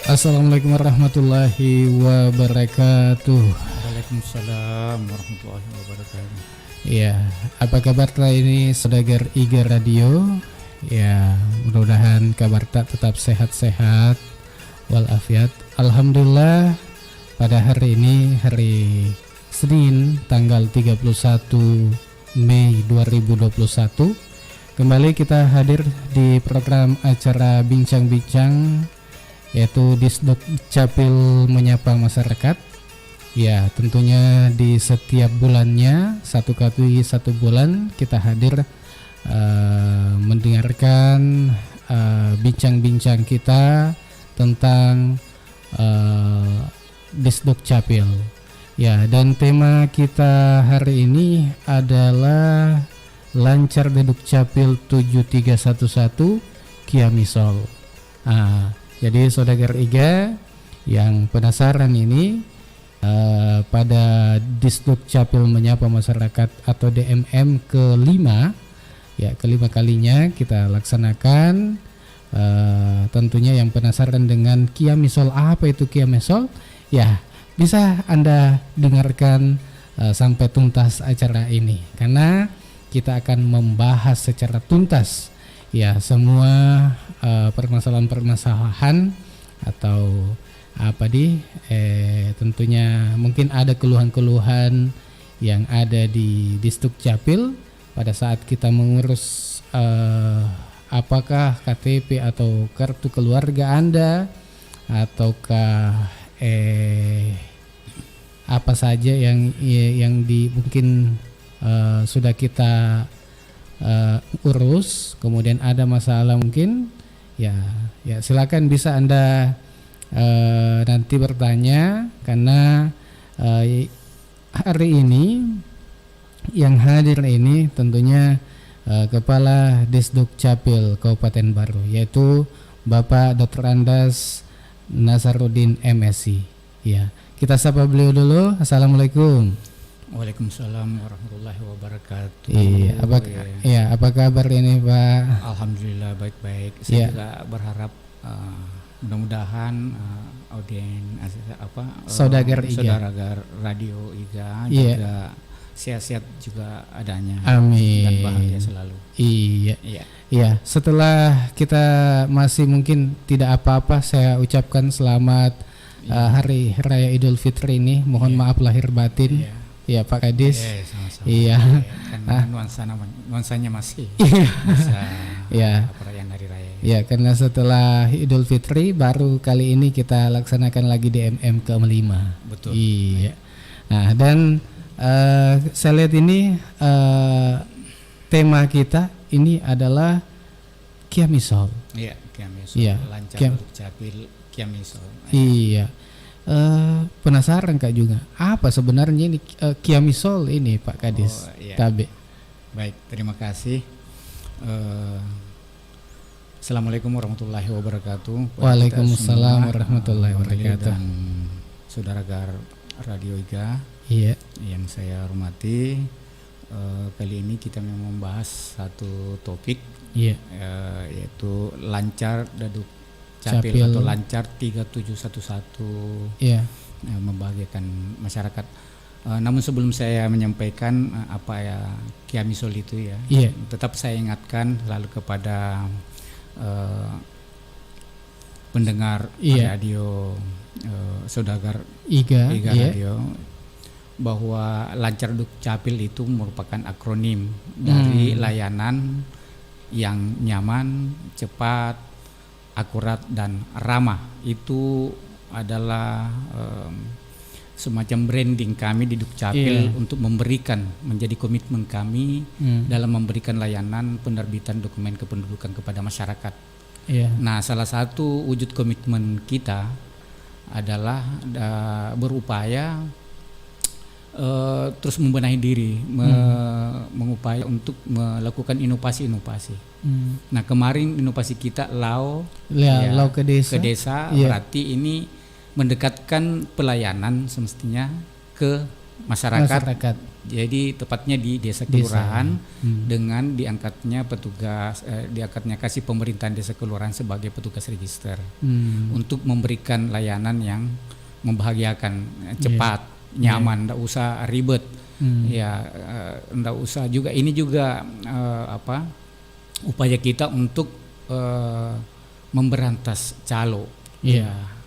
Assalamualaikum warahmatullahi wabarakatuh. Waalaikumsalam warahmatullahi wabarakatuh. Ya, apa kabar ini saudagar IGA Radio? Ya, mudah-mudahan kabar tak tetap sehat-sehat walafiat. Alhamdulillah pada hari ini hari Senin tanggal 31 Mei 2021 kembali kita hadir di program acara Bincang-Bincang, yaitu Disduk Capil Menyapa Masyarakat. Ya, tentunya di setiap bulannya satu kali satu bulan kita hadir mendengarkan bincang-bincang kita tentang Disduk Capil. Ya, dan tema kita hari ini adalah Lancar Deduk Capil 7311 Kiamisol. Jadi saudagar IGA yang penasaran ini pada Disduk Capil Menyapa Masyarakat atau DMM kelima, ya kelima kalinya kita laksanakan. Tentunya yang penasaran dengan Kiamisol, apa itu Kiamisol? Ya bisa Anda dengarkan sampai tuntas acara ini, karena kita akan membahas secara tuntas ya semua permasalahan-permasalahan atau tentunya mungkin ada keluhan-keluhan yang ada di Disduk Capil pada saat kita mengurus apakah KTP atau kartu keluarga Anda, ataukah apa saja yang mungkin sudah kita urus, kemudian ada masalah mungkin ya silakan bisa Anda nanti bertanya, karena hari ini yang hadir ini tentunya Kepala Disduk Capil Kabupaten Baru, yaitu Bapak Dr. Andas Nasaruddin MSc. Ya, kita sapa beliau dulu. Assalamualaikum. Waalaikumsalam warahmatullahi wabarakatuh. Iya, apa kabar ini Pak? Alhamdulillah baik-baik. Saya juga berharap mudah-mudahan saudagar radio IGA juga sehat-sehat juga adanya. Amin. Dan bahagia selalu. Iya. Setelah kita masih mungkin tidak apa-apa, saya ucapkan selamat Hari Raya Idul Fitri ini. Mohon maaf lahir batin. Iya Pak Kadis. Sama-sama. Iya. Karena nuansanya masih. Iya. Perayaan Hari Raya. Ya, karena setelah Idul Fitri baru kali ini kita laksanakan lagi DMM ke-5. Betul. Iya. Nah, dan saya lihat ini tema kita ini adalah Kiamisol. Iya, Kiamisol. Iya. Lancar Deduk Capil Kiamisol. Iya. Penasaran Kak juga, apa sebenarnya ini Kiamisol ini Pak Kadis? Tabe. Baik, terima kasih. Assalamualaikum warahmatullahi wabarakatuh. Waalaikumsalam warahmatullahi wabarakatuh. Dan saudara Radio IGA, iya, yang saya hormati, kali ini kita mau membahas satu topik, yaitu Lancar Deduk Capil atau Lancar 3711, membahagiakan masyarakat. Namun sebelum saya menyampaikan apa ya Kiamisol itu tetap saya ingatkan lalu kepada pendengar radio saudagar IGA Radio bahwa Lancar Deduk Capil itu merupakan akronim dari layanan yang nyaman, cepat, akurat dan ramah. Itu adalah semacam branding kami di Duk Capil untuk menjadi komitmen kami dalam memberikan layanan penerbitan dokumen kependudukan kepada masyarakat. Nah, salah satu wujud komitmen kita adalah berupaya terus membenahi diri, mengupaya untuk melakukan inovasi-inovasi. Nah, kemarin inovasi kita Lau ke desa, berarti ini mendekatkan pelayanan semestinya ke masyarakat Jadi tepatnya di desa kelurahan dengan diangkatnya petugas, diangkatnya kasih pemerintahan desa kelurahan sebagai petugas register untuk memberikan layanan yang membahagiakan, cepat, nyaman, ndak usah ribet, ya, ndak usah juga. Ini juga upaya kita untuk memberantas calo, ya.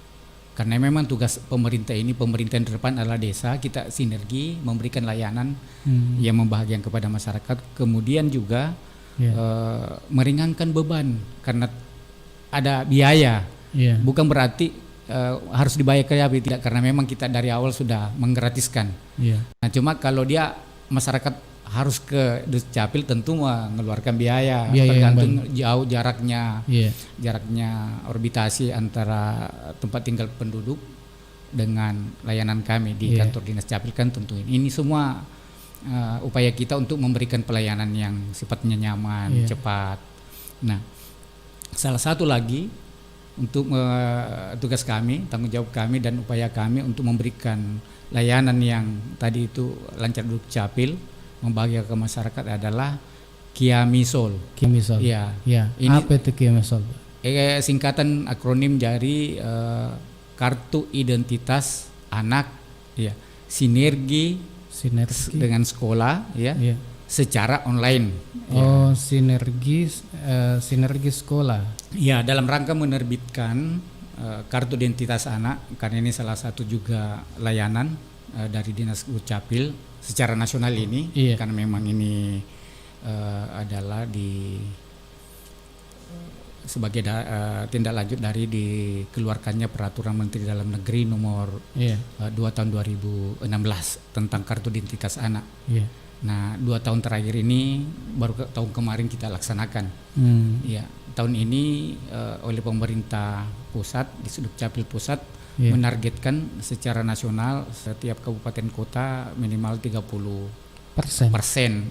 Karena memang tugas pemerintah ini, pemerintahan depan adalah desa, kita sinergi memberikan layanan yang membahagiakan kepada masyarakat, kemudian juga meringankan beban karena ada biaya, bukan berarti harus dibayar tidak, karena memang kita dari awal sudah menggratiskan. Nah cuma kalau dia masyarakat harus ke Dukcapil tentu mengeluarkan biaya tergantung jauh jaraknya, orbitasi antara tempat tinggal penduduk dengan layanan kami di kantor dinas Capil kan tentu ini semua upaya kita untuk memberikan pelayanan yang sifatnya nyaman, cepat. Nah, salah satu lagi untuk tugas kami, tanggung jawab kami dan upaya kami untuk memberikan layanan yang tadi itu lancar Dukcapil membahagiakan masyarakat adalah Kiamisol. Ya. Ini apa itu Kiamisol? Singkatan akronim dari Kartu Identitas Anak, ya. Sinergi dengan sekolah, ya. Secara online. Oh, sinergi sekolah. Ya, dalam rangka menerbitkan Kartu Identitas Anak, karena ini salah satu juga layanan dari Dinas Dukcapil secara nasional ini, karena memang ini adalah sebagai tindak lanjut dari dikeluarkannya Peraturan Menteri Dalam Negeri nomor 2 tahun 2016 tentang Kartu Identitas Anak. Nah 2 tahun terakhir ini baru tahun kemarin kita laksanakan. Tahun ini oleh pemerintah pusat di Dukcapil pusat menargetkan secara nasional setiap kabupaten kota minimal 30%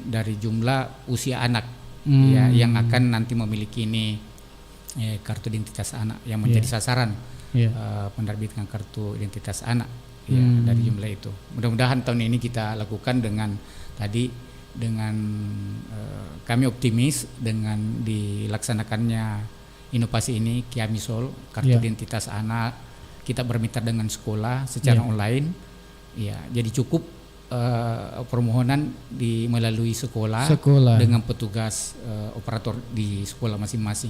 dari jumlah usia anak yang akan nanti memiliki ini kartu identitas anak yang menjadi sasaran penerbitan kartu identitas anak dari jumlah itu. Mudah-mudahan tahun ini kita lakukan dengan kami optimis dengan dilaksanakannya inovasi ini Kiamisol kartu identitas anak. Kita bermitra dengan sekolah secara online, jadi cukup permohonan melalui sekolah dengan petugas operator di sekolah masing-masing.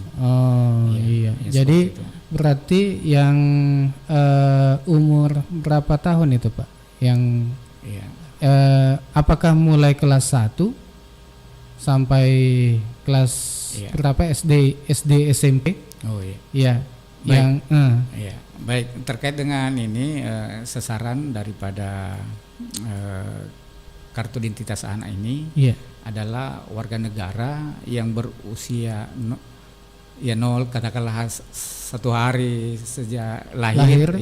Jadi berarti yang umur berapa tahun itu Pak? Yang apakah mulai kelas 1 sampai kelas berapa SD SMP? Baik, terkait dengan ini sasaran daripada kartu identitas anak ini adalah warga negara yang berusia 0 katakanlah 1 hari sejak lahir.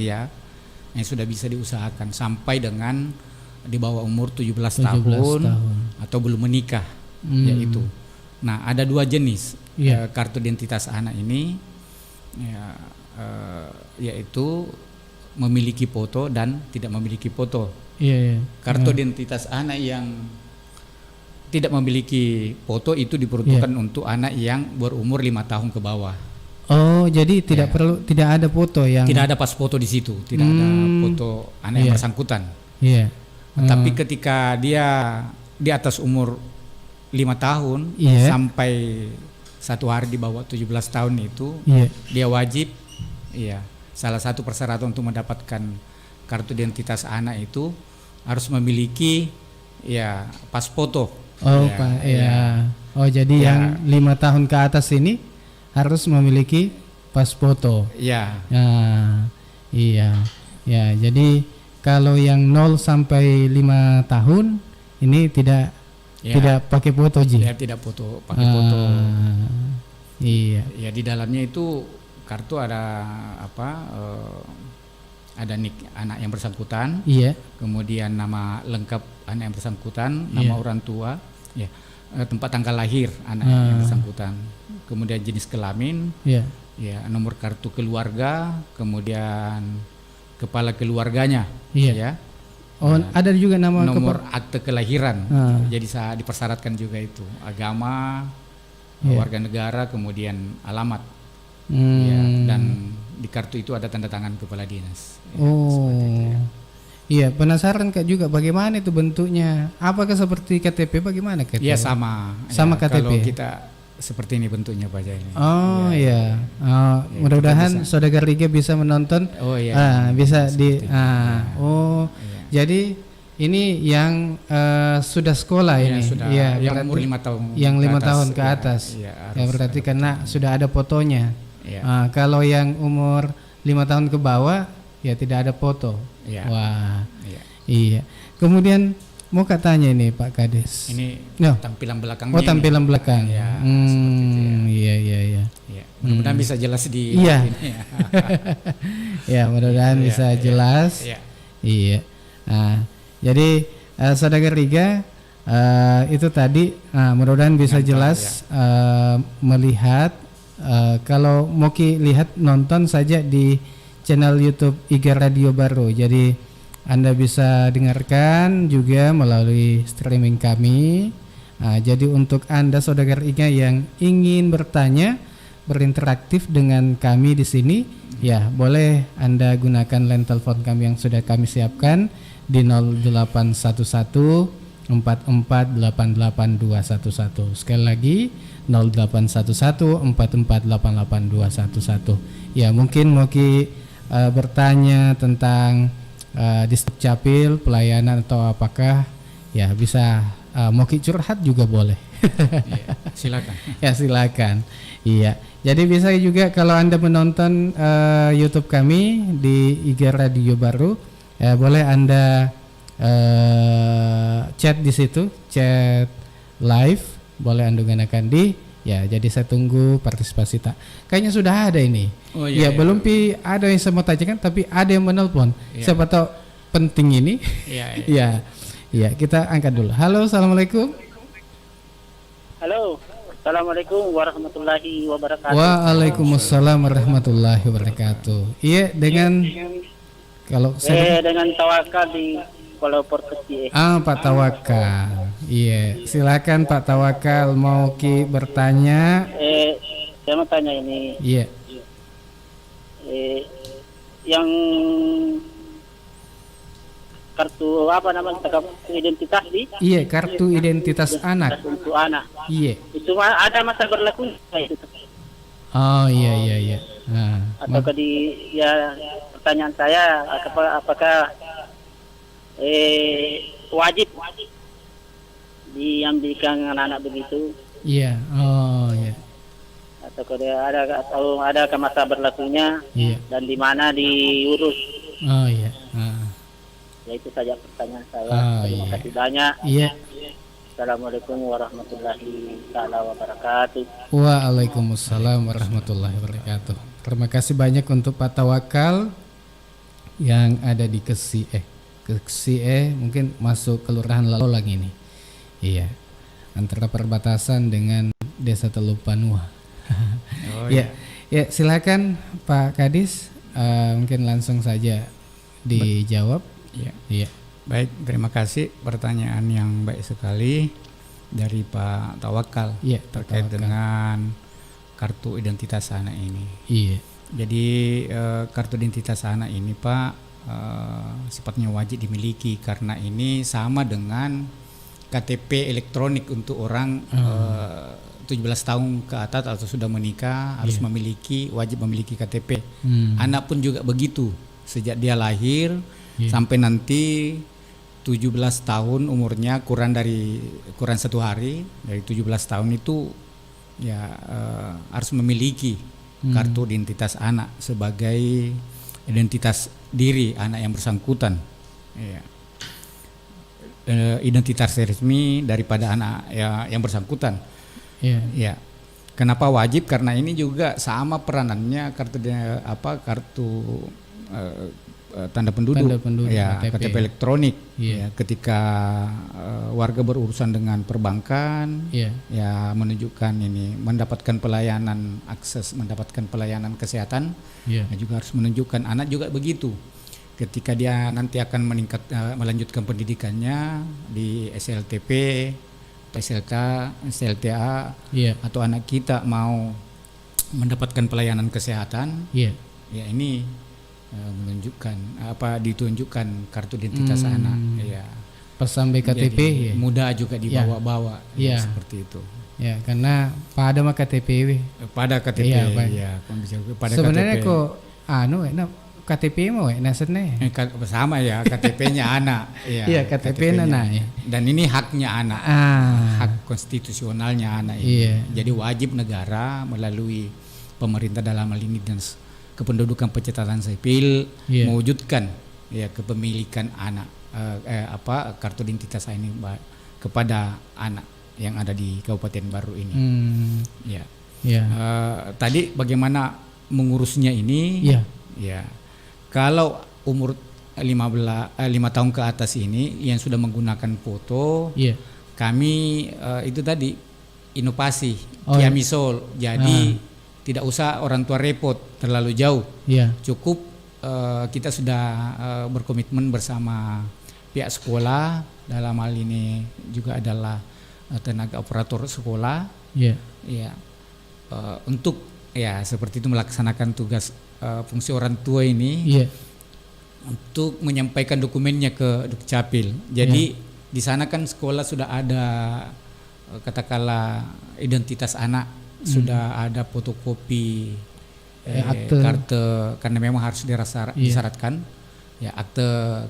Yang sudah bisa diusahakan sampai dengan di bawah umur 17 tahun atau belum menikah, yaitu. Nah, ada 2 jenis kartu identitas anak ini, yaitu memiliki foto dan tidak memiliki foto. Kartu identitas anak yang tidak memiliki foto itu diperuntukkan untuk anak yang berumur 5 tahun ke bawah. Oh, jadi tidak ada foto yang tidak ada pas foto di situ, tidak ada foto anak yang bersangkutan. Tapi ketika dia di atas umur 5 tahun sampai 1 hari di bawah 17 tahun itu, dia wajib, salah satu persyaratan untuk mendapatkan kartu identitas anak itu harus memiliki pas foto. Jadi yang 5 tahun ke atas ini harus memiliki pas foto. Jadi kalau yang 0 sampai 5 tahun ini tidak pakai foto, Ji. Tidak pakai foto. Di dalamnya itu kartu ada ada nik anak yang bersangkutan, kemudian nama lengkap anak yang bersangkutan, nama orang tua, tempat tanggal lahir anak yang bersangkutan, kemudian jenis kelamin, nomor kartu keluarga, kemudian kepala keluarganya, Oh, ada juga nomor akte kelahiran. Jadi saya dipersyaratkan juga itu agama, warga negara, kemudian alamat. Ya, dan di kartu itu ada tanda tangan kepala dinas. Iya, penasaran Kak juga bagaimana itu bentuknya? Apakah seperti KTP? Bagaimana KTP? Iya, sama KTP. Kalau kita seperti ini bentuknya Pak Jaya ini. Oh iya. Mudah-mudahan Saudara Riga bisa menonton. Oh iya. Bisa di. Jadi ini yang sudah sekolah ini. Sudah, yang umur 5 tahun. Yang 5 tahun ke atas. Ya berarti karena sudah ada fotonya. Kalau yang umur 5 tahun ke bawah ya tidak ada foto. Wah. Iya. Kemudian mau katanya ini Pak Kades. Ini tampilan belakangnya. Oh, tampilan belakang. Ya, Iya. Mudah-mudahan bisa jelas di ini. Ya, mudah-mudahan bisa jelas. Iya. Nah, jadi Saudara Riga itu tadi mudah-mudahan bisa jelas melihat. Kalau mau lihat nonton saja di channel YouTube IGA Radio Baru. Jadi Anda bisa dengarkan juga melalui streaming kami. Jadi untuk Anda Saudara IGA yang ingin bertanya, berinteraktif dengan kami di sini, ya boleh Anda gunakan line telepon kami yang sudah kami siapkan di 0811 4488211. Sekali lagi 0811 4488211. Ya mungkin mau bertanya tentang di Dukcapil pelayanan atau apakah ya bisa mau curhat juga boleh. Silakan. Ya silakan. Iya. Jadi bisa juga kalau Anda menonton YouTube kami di IG Radio Baru, boleh Anda chat di situ, chat live, boleh Anda gunakan jadi saya tunggu partisipasi kayaknya sudah ada ini. Belum ada yang saya mau tanyakan tapi ada yang menelpon. Siapa tahu penting ini. Iya, kita angkat dulu. Halo, assalamualaikum. Halo, assalamualaikum warahmatullahi wabarakatuh. Waalaikumsalam warahmatullahi wabarakatuh. Iya, dengan kalau saya dengan Tawakal di Kuala Porkesi. Pak Tawakal. Iya, silakan Pak Tawakal, mau bertanya. Saya mau tanya ini. Iya. Yang kartu apa namanya, kartu identitas Iya, kartu identitas anak. Untuk anak. Iya. Itu ada masa berlakunya itu. Oh iya. Atau pertanyaan saya apakah wajib diambilkan anak-anak begitu? Iya. Oh iya. Atau ada masa berlakunya? Iya. Dan di mana diurus? Oh iya. Ya itu saja pertanyaan saya. Terima kasih banyak. Iya. Assalamualaikum warahmatullahi wabarakatuh. Waalaikumsalam warahmatullahi wabarakatuh. Terima kasih banyak untuk Pak Tawakal yang ada di Kesi mungkin masuk Kelurahan Lalulang ini. Iya. Antara perbatasan dengan Desa Telupanua. Ya, silakan Pak Kadis, mungkin langsung saja dijawab. Iya. Baik, terima kasih pertanyaan yang baik sekali dari Pak Tawakal terkait dengan kartu identitas anak ini. Iya. Jadi kartu identitas anak ini Pak sifatnya wajib dimiliki karena ini sama dengan KTP elektronik untuk orang 17 tahun ke atas atau sudah menikah harus wajib memiliki KTP. Anak pun juga begitu, sejak dia lahir sampai nanti 17 tahun umurnya kurang 1 hari dari 17 tahun itu harus memiliki kartu identitas anak sebagai identitas diri anak yang bersangkutan. Identitas resmi daripada anak yang bersangkutan. Kenapa wajib? Karena ini juga sama peranannya kartu tanda penduduk. KTP elektronik. Ketika warga berurusan dengan perbankan, menunjukkan ini, mendapatkan pelayanan akses, mendapatkan pelayanan kesehatan, juga harus menunjukkan. Anak juga begitu. ketika dia nanti akan melanjutkan pendidikannya di SLTP, SLK, SLTA, atau anak kita mau mendapatkan pelayanan kesehatan, ya ini menunjukkan ditunjukkan kartu identitas anak, ya. Pas sampai KTP, mudah juga dibawa-bawa, seperti itu. Ya, karena pada mah KTP, pada KTP, pada sebenarnya KTP. kok KTP mau nasene sama ya, KTP-nya anak. Iya, KTP-nya anak ya. Dan ini haknya anak, hak konstitusionalnya anak ini. Jadi wajib negara melalui pemerintah dalam hal ini Dinas Kependudukan Pencatatan Sipil mewujudkan kepemilikan anak kartu identitas ini kepada anak yang ada di Kabupaten Baru ini. Tadi bagaimana mengurusnya ini? Kalau umur 5 tahun ke atas ini yang sudah menggunakan foto, kami itu tadi inovasi Kiamisol. Jadi tidak usah orang tua repot terlalu jauh. Cukup kita sudah berkomitmen bersama pihak sekolah, dalam hal ini juga adalah tenaga operator sekolah. Untuk seperti itu melaksanakan tugas fungsi orang tua ini, untuk menyampaikan dokumennya ke Dukcapil. Jadi di sana kan sekolah sudah ada katakanlah identitas anak, sudah ada fotokopi akte, karena memang harus disyaratkan akte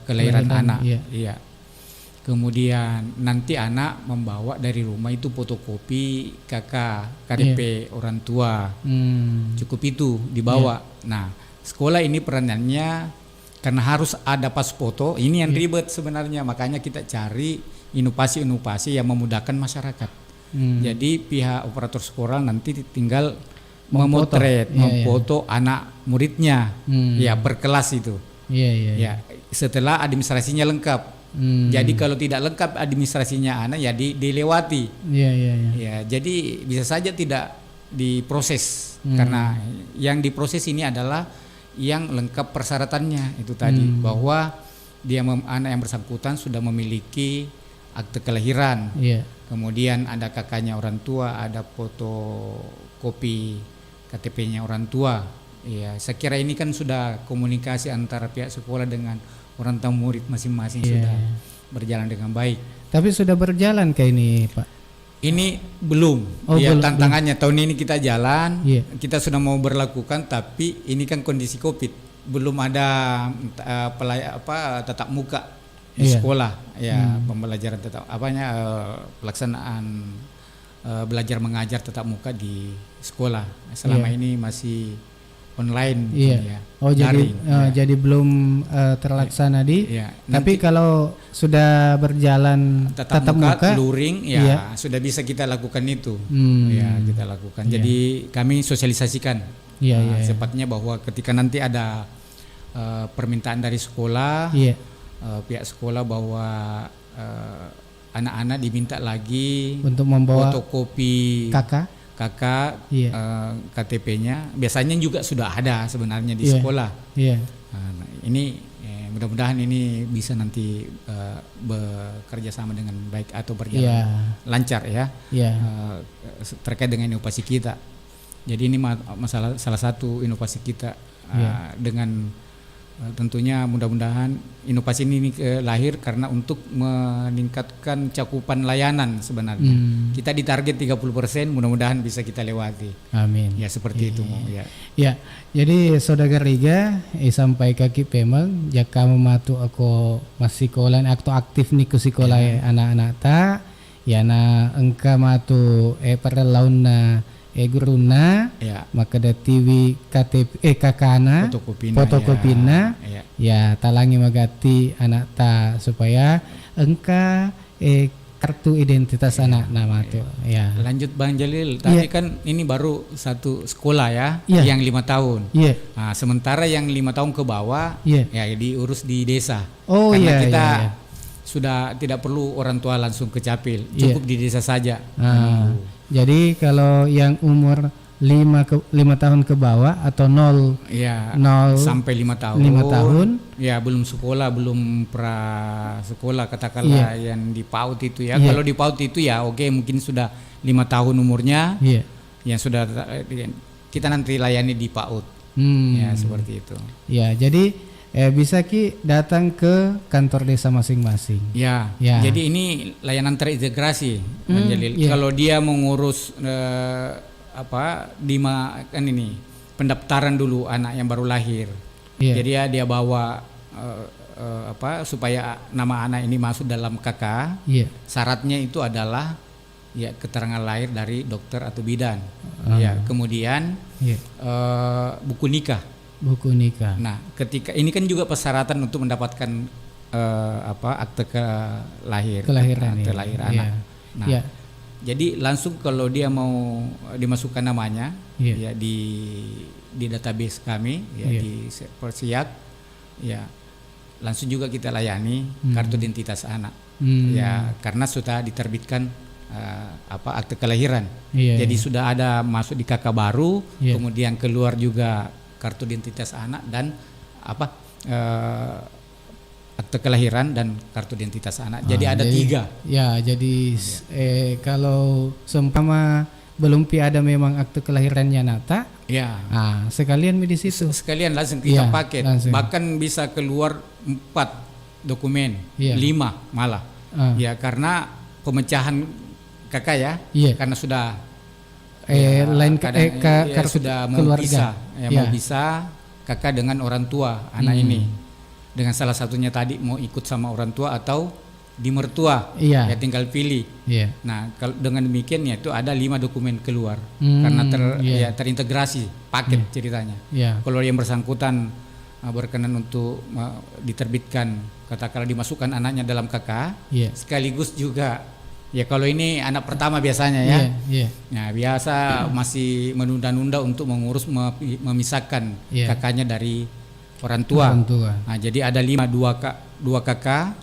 kelahiran anak. Kemudian nanti anak membawa dari rumah itu fotokopi KTP orang tua. Cukup itu dibawa. Nah, sekolah ini peranannya karena harus ada pas foto, ini yang ribet sebenarnya, makanya kita cari inovasi-inovasi yang memudahkan masyarakat. Jadi pihak operator sekolah nanti tinggal memotret, memfoto anak muridnya, per kelas itu. Setelah administrasinya lengkap. Jadi kalau tidak lengkap administrasinya anak dilewati. Jadi bisa saja tidak diproses, karena yang diproses ini adalah yang lengkap persyaratannya itu tadi, bahwa dia anak yang bersangkutan sudah memiliki akte kelahiran, kemudian ada kakaknya orang tua, ada fotokopi KTP-nya orang tua. Saya kira ini kan sudah komunikasi antara pihak sekolah dengan orang tua murid masing-masing sudah berjalan dengan baik. Tapi sudah berjalan kayak ini, Pak? Ini belum. Tantangannya tahun ini kita jalan, kita sudah mau berlakukan, tapi ini kan kondisi Covid, belum ada tatap muka di sekolah, pembelajaran pelaksanaan belajar mengajar tatap muka di sekolah. Selama ini masih online, jadi belum terlaksana tapi kalau sudah berjalan tatap muka luring sudah bisa kita lakukan itu. Kita lakukan. Jadi kami sosialisasikan cepatnya bahwa ketika nanti ada permintaan dari sekolah, pihak sekolah bahwa anak-anak diminta lagi untuk membawa fotokopi kakak KTP-nya, biasanya juga sudah ada sebenarnya di sekolah. Nah, ini mudah-mudahan ini bisa nanti bekerja sama dengan baik atau berjalan lancar terkait dengan inovasi kita. Jadi ini salah satu inovasi kita dengan tentunya mudah-mudahan inovasi ini lahir karena untuk meningkatkan cakupan layanan sebenarnya. Kita ditarget 30%, mudah-mudahan bisa kita lewati. Amin. Ya seperti itu. Jadi saudara Riga sampai kaki pemang jaka mematu aku masih sekolah atau aktif nih ke sekolah anak-anak ta na engka matu pada launa guruna maka da TV KTP kakana fotokopina talangi magati anak ta supaya engka kartu identitas anak nama tuh. Lanjut Bang Jalil, tadi kan ini baru satu sekolah yang 5 tahun. Nah, sementara yang 5 tahun ke bawah diurus di desa. Karena kita sudah tidak perlu orang tua langsung ke Capil, cukup di desa saja. Jadi kalau yang umur 5 tahun ke bawah atau 0 sampai 5 tahun. 5 tahun. Ya, belum sekolah, belum pra sekolah katakanlah yang di PAUD itu ya. Kalau di PAUD itu ya mungkin sudah 5 tahun umurnya. Yang sudah kita nanti layani di PAUD. Ya, seperti itu. Ya, jadi bisa Ki datang ke kantor desa masing-masing. Ya. Jadi ini layanan terintegrasi. Kalau dia mengurus pendaftaran dulu anak yang baru lahir. Jadi dia bawa supaya nama anak ini masuk dalam KK. Syaratnya itu adalah keterangan lahir dari dokter atau bidan. Kemudian buku nikah. Nah, ketika ini kan juga persyaratan untuk mendapatkan akte kelahiran anak. Nah, jadi langsung kalau dia mau dimasukkan namanya di database kami di Persiak, langsung juga kita layani kartu identitas anak. Karena sudah diterbitkan akte kelahiran. Jadi sudah ada masuk di KK baru, kemudian keluar juga kartu identitas anak dan akte kelahiran dan kartu identitas anak. Jadi ada 3. Ya, jadi kalau seumpama belum ada memang akte kelahirannya Nata. Sekalian di situ. Sekalian langsung kita paket. Bahkan bisa keluar 4 dokumen, 5 malah. Karena pemecahan kakak karena sudah sudah mau keluarga. Mau bisa kakak dengan orang tua anak ini. Dengan salah satunya tadi mau ikut sama orang tua atau di mertua, tinggal pilih. Nah, kalau dengan demikian itu ada 5 dokumen keluar karena terintegrasi paket ceritanya. Kalau yang bersangkutan berkenan untuk diterbitkan, katakanlah dimasukkan anaknya dalam KK, sekaligus juga kalau ini anak pertama biasanya Nah, biasa masih menunda-nunda untuk mengurus memisahkan kakaknya dari orang tua. Nah, jadi ada 2 kakak,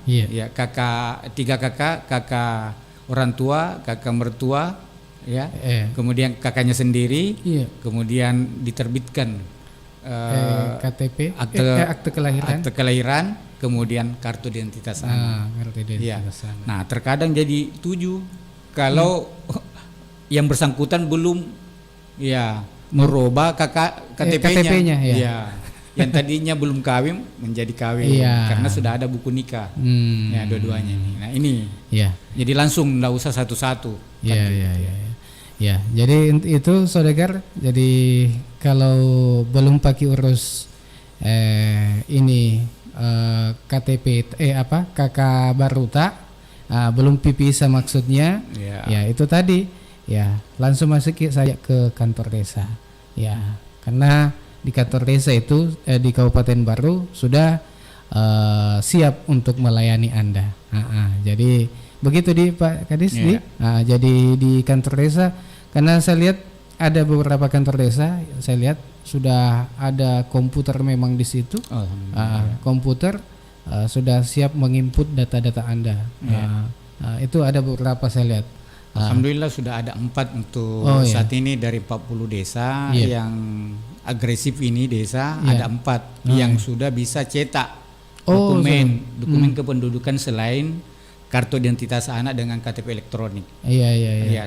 kakak 3 kakak orang tua, kakak mertua, kemudian kakaknya sendiri, kemudian diterbitkan KTP, akte kelahiran, kemudian kartu identitas anak. Nah, terkadang jadi 7 kalau yang bersangkutan belum merubah KTP-nya. Yang tadinya belum kawin menjadi kawin karena sudah ada buku nikah. Dua-duanya ini. Nah, ini. Jadi langsung enggak usah satu-satu. Jadi itu Saudagar, jadi kalau belum pakai urus KTP KK Baruta, belum pipisa maksudnya. Itu tadi. Langsung masuk saja ke kantor desa. Karena di kantor desa itu di Kabupaten Baru sudah siap untuk melayani Anda. Jadi begitu di Pak Kadis. Jadi di kantor desa, karena saya lihat ada beberapa kantor desa, saya lihat sudah ada komputer memang di situ. Komputer sudah siap menginput data-data Anda. Itu ada beberapa saya lihat. Alhamdulillah sudah ada 4 untuk saat ini dari 40 desa yang agresif ini desa, ada 4 yang sudah bisa cetak dokumen kependudukan selain kartu identitas anak dengan KTP elektronik.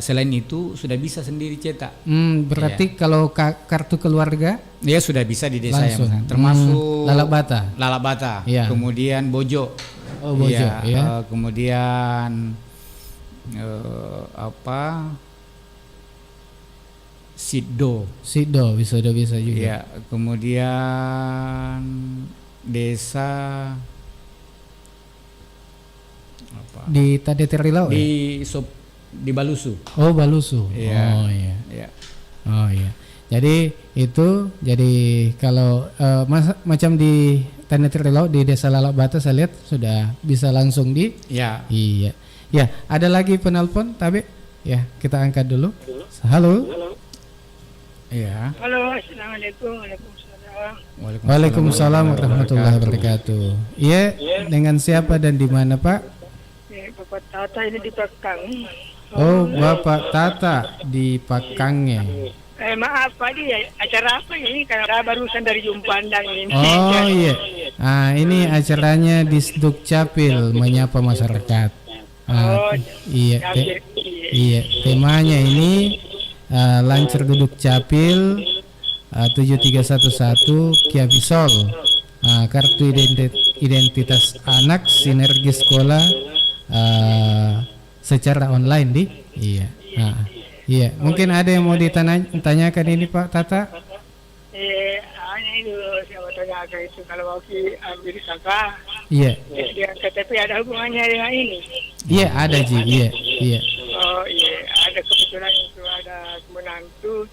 Selain itu sudah bisa sendiri cetak. Berarti kalau kartu keluarga? Sudah bisa di desa yang termasuk Lalabata. Kemudian Bojo. Kemudian Siddo bisa juga. Kemudian desa di Tadeterilau di Balusu. Balusu. Jadi itu kalau macam di Tadeterilau di desa Lalabata saya lihat sudah bisa langsung di. Ada lagi penelpon tapi kita angkat dulu. Halo. Halo, assalamualaikum. Waalaikumsalam warahmatullahi wabarakatuh. Dengan siapa dan di mana Pak? Bapak Tata ini di Pakang. Bapak Tata di Pakangnya. Maaf Pak, acara apa ini? Karena barusan dari Jumpandang ini. Oh iya. Ini acaranya di Dukcapil menyapa masyarakat. Iya. Iya. Temanya ini lancar duduk capil 7311 Kiabisol. Kartu identitas anak sinergi sekolah secara online di. Iya. Iya, mungkin ada yang mau ditanyakan ini Pak Tata? Hanya itu saya mau tanyakan itu kalau mau ambil kakak. Iya. Dengan KTP ada hubungannya dengan ini? Iya ada Ji, iya. Oh iya, ada kebetulan itu ada menantu,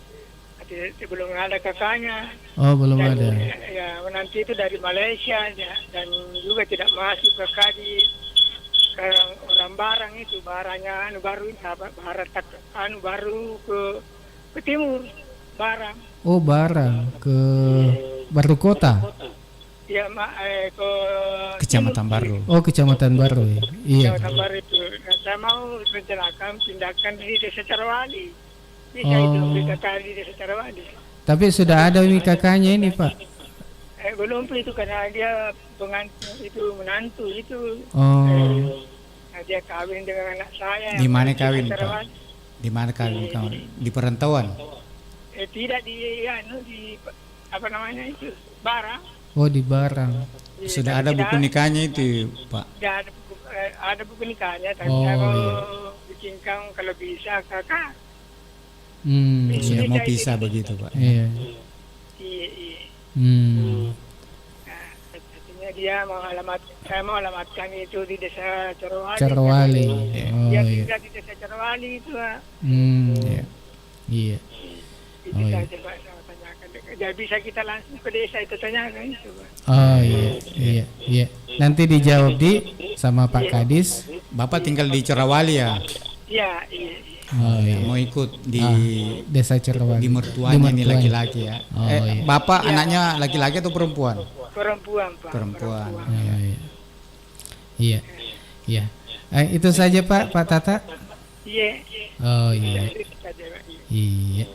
belum ada kakaknya. Oh belum dan, ada. Ya menantu itu dari Malaysia dan juga tidak masuk ke Kadis. Sekarang orang barang itu barangnya baru baru ke timur barang. Oh barang ke Baru Kota. Ya ke Kecamatan Baru. Oh Kecamatan Baru ya. Iya. Kecamatan Baru itu. Nah, saya mau rencanakan pindahkan di Desa Carwali. Bisa itu pindahkan di Desa Carwali. Tapi sudah ada ini kakaknya ini Pak. Belum itu karena dia menantu itu. Dia kawin dengan anak saya. Di mana kawin Pak? Di mana kawin? Di perantauan? Tidak di apa namanya itu Barang. Oh di Barang. Sudah ada buku nikahnya itu Pak? Ada buku nikahnya, tapi saya mau bikinkan kalau bisa kakak. Sudah mau pisah begitu Pak? Iya. Dia saya mau alamatkan itu di Desa Carwali. Carwali. Dia tinggal di Desa Carwali itu. Iya. Bisa coba saya tanyakan. Jadi bisa kita langsung ke desa itu tanyakan itu. Oh iya. Nanti dijawab sama Pak Kadis. Bapak tinggal di Carwali ya? Iya. Oh iya. Mau ikut di Desa Carwali. Di mertuanya ini laki-laki ya. Iya. Bapak anaknya laki-laki atau perempuan? Perempuan Pak. Perempuan. Iya. Itu saja Pak Tata. Iya. Oh iya. Iya.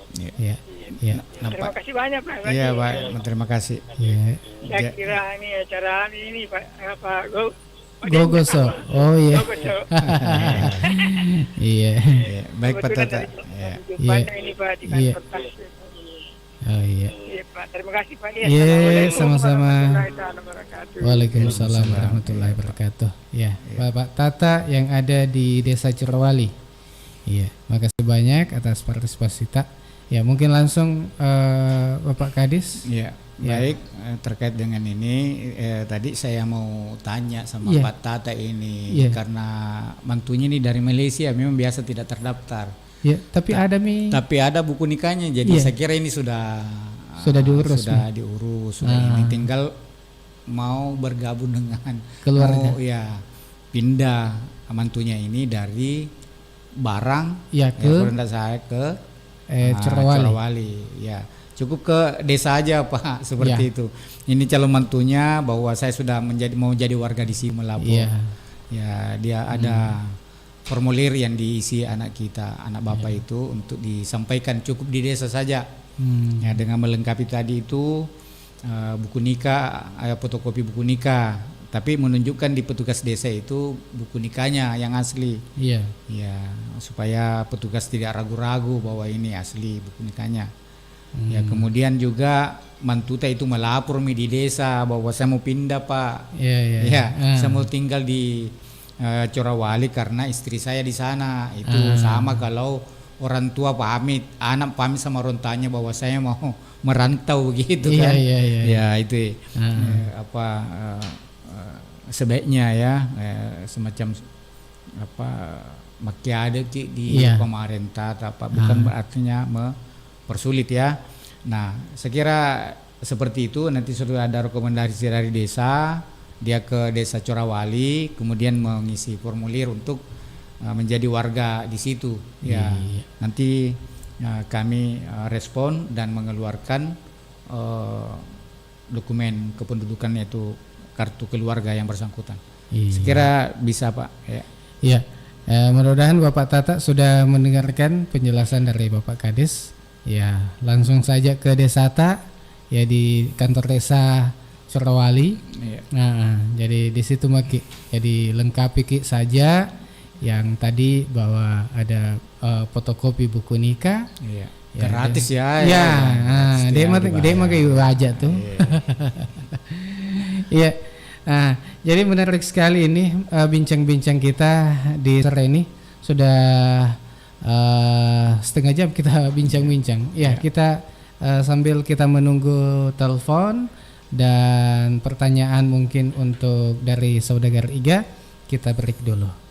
Terima kasih banyak Pak. Iya Pak, terima kasih. Iya. Saya kira ini acara ini Pak Gogoso. Oh iya. Iya. Baik Pak Tata. Iya. Iya. Oh iya. Iya Pak, terima kasih Pak. Iya, sama-sama. Waalaikumsalam warahmatullahi wabarakatuh. Ya, Bapak Tata yang ada di Desa Carwali. Iya, makasih banyak atas partisipasi Tak. Ya, mungkin langsung Bapak Kadis. Iya. Baik, terkait dengan ini tadi saya mau tanya sama Pak Tata ini karena mantunya ini dari Malaysia memang biasa tidak terdaftar. Ya, tapi ada buku nikahnya. Jadi saya kira ini sudah diurus. Ini tinggal mau bergabung dengan keluarga. Pindah mantunya ini dari Barang ke Carwali. Ya. Cukup ke desa aja Pak, seperti itu. Ini calon mantunya bahwa saya sudah mau jadi warga di sini melapor. Ya, dia ada formulir yang diisi anak bapak itu untuk disampaikan cukup di desa saja. Ya, dengan melengkapi tadi itu buku nikah, fotokopi buku nikah, tapi menunjukkan di petugas desa itu buku nikahnya yang asli. Ya, supaya petugas tidak ragu-ragu bahwa ini asli buku nikahnya. Ya, kemudian juga mantuta itu melapor di desa bahwa saya mau pindah Pak. Saya mau tinggal di Carwali karena istri saya di sana. Itu sama kalau orang tua pamit, anak pamit sama orang tuanya bahwa saya mau merantau begitu kan. Ya itu sebaiknya ya semacam makiade di pemerintah apa bukan artinya persulit ya. Nah, saya kira seperti itu. Nanti sudah ada rekomendasi dari desa, dia ke Desa Carwali, kemudian mengisi formulir untuk menjadi warga di situ. Nanti kami respon dan mengeluarkan dokumen kependudukan, yaitu kartu keluarga yang bersangkutan. Saya kira bisa Pak. Mudah-mudahan Bapak Tata sudah mendengarkan penjelasan dari Bapak Kadis. Ya, langsung saja ke Desata, ya di kantor desa Surawali. Iya. Nah, jadi di situ Maki. Jadi lengkapi Ki saja yang tadi bahwa ada fotokopi buku nikah. Iya. Ya, Gratis ya. ya. Dia mah kayak aja tuh. Iya. Nah, jadi menarik sekali ini bincang-bincang kita di sore ini. Sudah setengah jam kita bincang-bincang. Ya, kita sambil kita menunggu telepon dan pertanyaan mungkin untuk dari saudagar Iga, kita break dulu.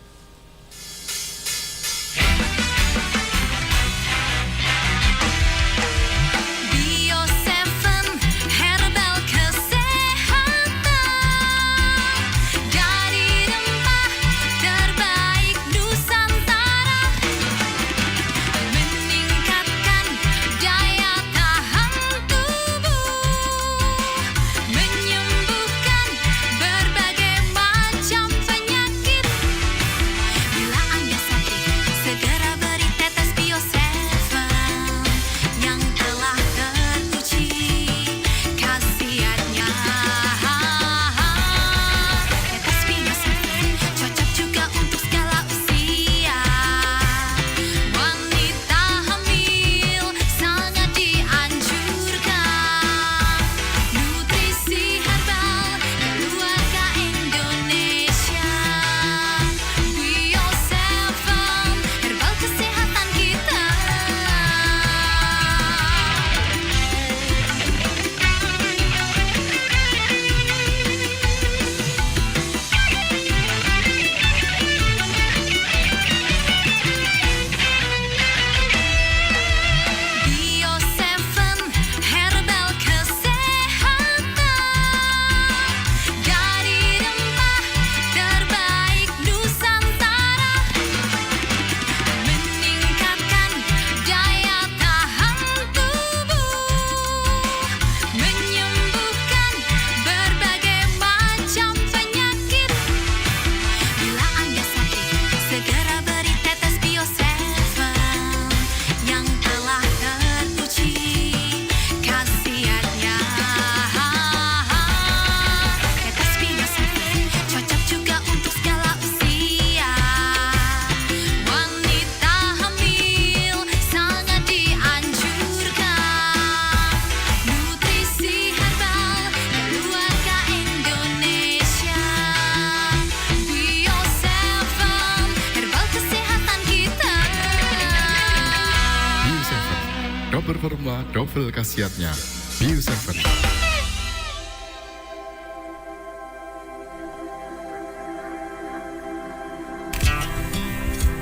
Performa double khasiatnya Bio7.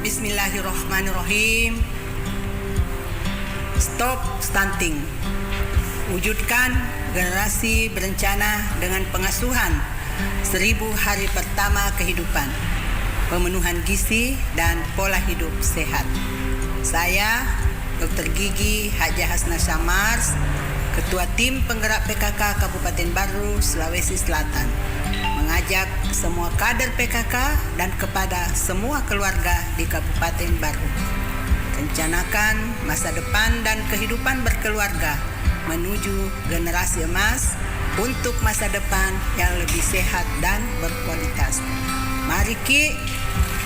Bismillahirrahmanirrahim. Stop stunting. Wujudkan generasi berencana dengan pengasuhan 1000 hari pertama kehidupan, pemenuhan gizi dan pola hidup sehat. Saya Dr. Gigi Haja Hasna Syamars, Ketua Tim Penggerak PKK Kabupaten Baru, Sulawesi Selatan, mengajak semua kader PKK dan kepada semua keluarga di Kabupaten Baru. Rencanakan masa depan dan kehidupan berkeluarga menuju generasi emas untuk masa depan yang lebih sehat dan berkualitas. Mari Ki,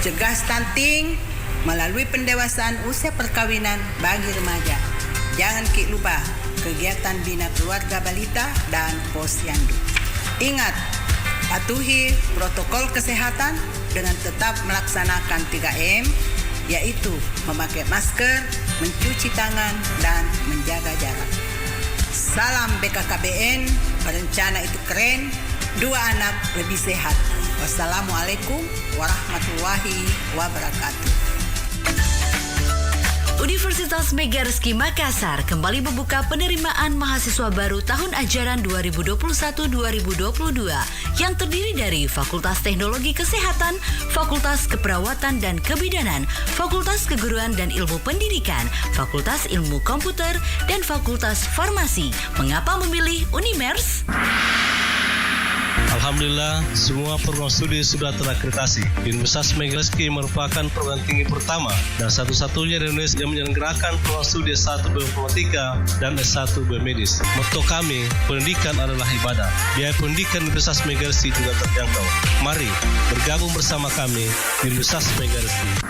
cegah stunting melalui pendewasaan usia perkawinan bagi remaja. Jangan Ki lupa kegiatan bina keluarga balita dan posyandu. Ingat, patuhi protokol kesehatan dengan tetap melaksanakan 3M, yaitu memakai masker, mencuci tangan, dan menjaga jarak. Salam BKKBN, berencana itu keren, 2 anak lebih sehat. Wassalamualaikum warahmatullahi wabarakatuh. Universitas Meigarsky Makassar kembali membuka penerimaan mahasiswa baru tahun ajaran 2021-2022 yang terdiri dari Fakultas Teknologi Kesehatan, Fakultas Keperawatan dan Kebidanan, Fakultas Keguruan dan Ilmu Pendidikan, Fakultas Ilmu Komputer, dan Fakultas Farmasi. Mengapa memilih Unimers? Alhamdulillah, semua program studi sudah terakreditasi. Universitas Megaleski merupakan program tinggi pertama dan satu-satunya di Indonesia yang menyelenggarakan program studi S1 Bioinformatika dan S1 Biomedis. Motto kami, pendidikan adalah ibadah. Biaya pendidikan Universitas Megaleski juga terjangkau. Mari bergabung bersama kami di Universitas Megaleski.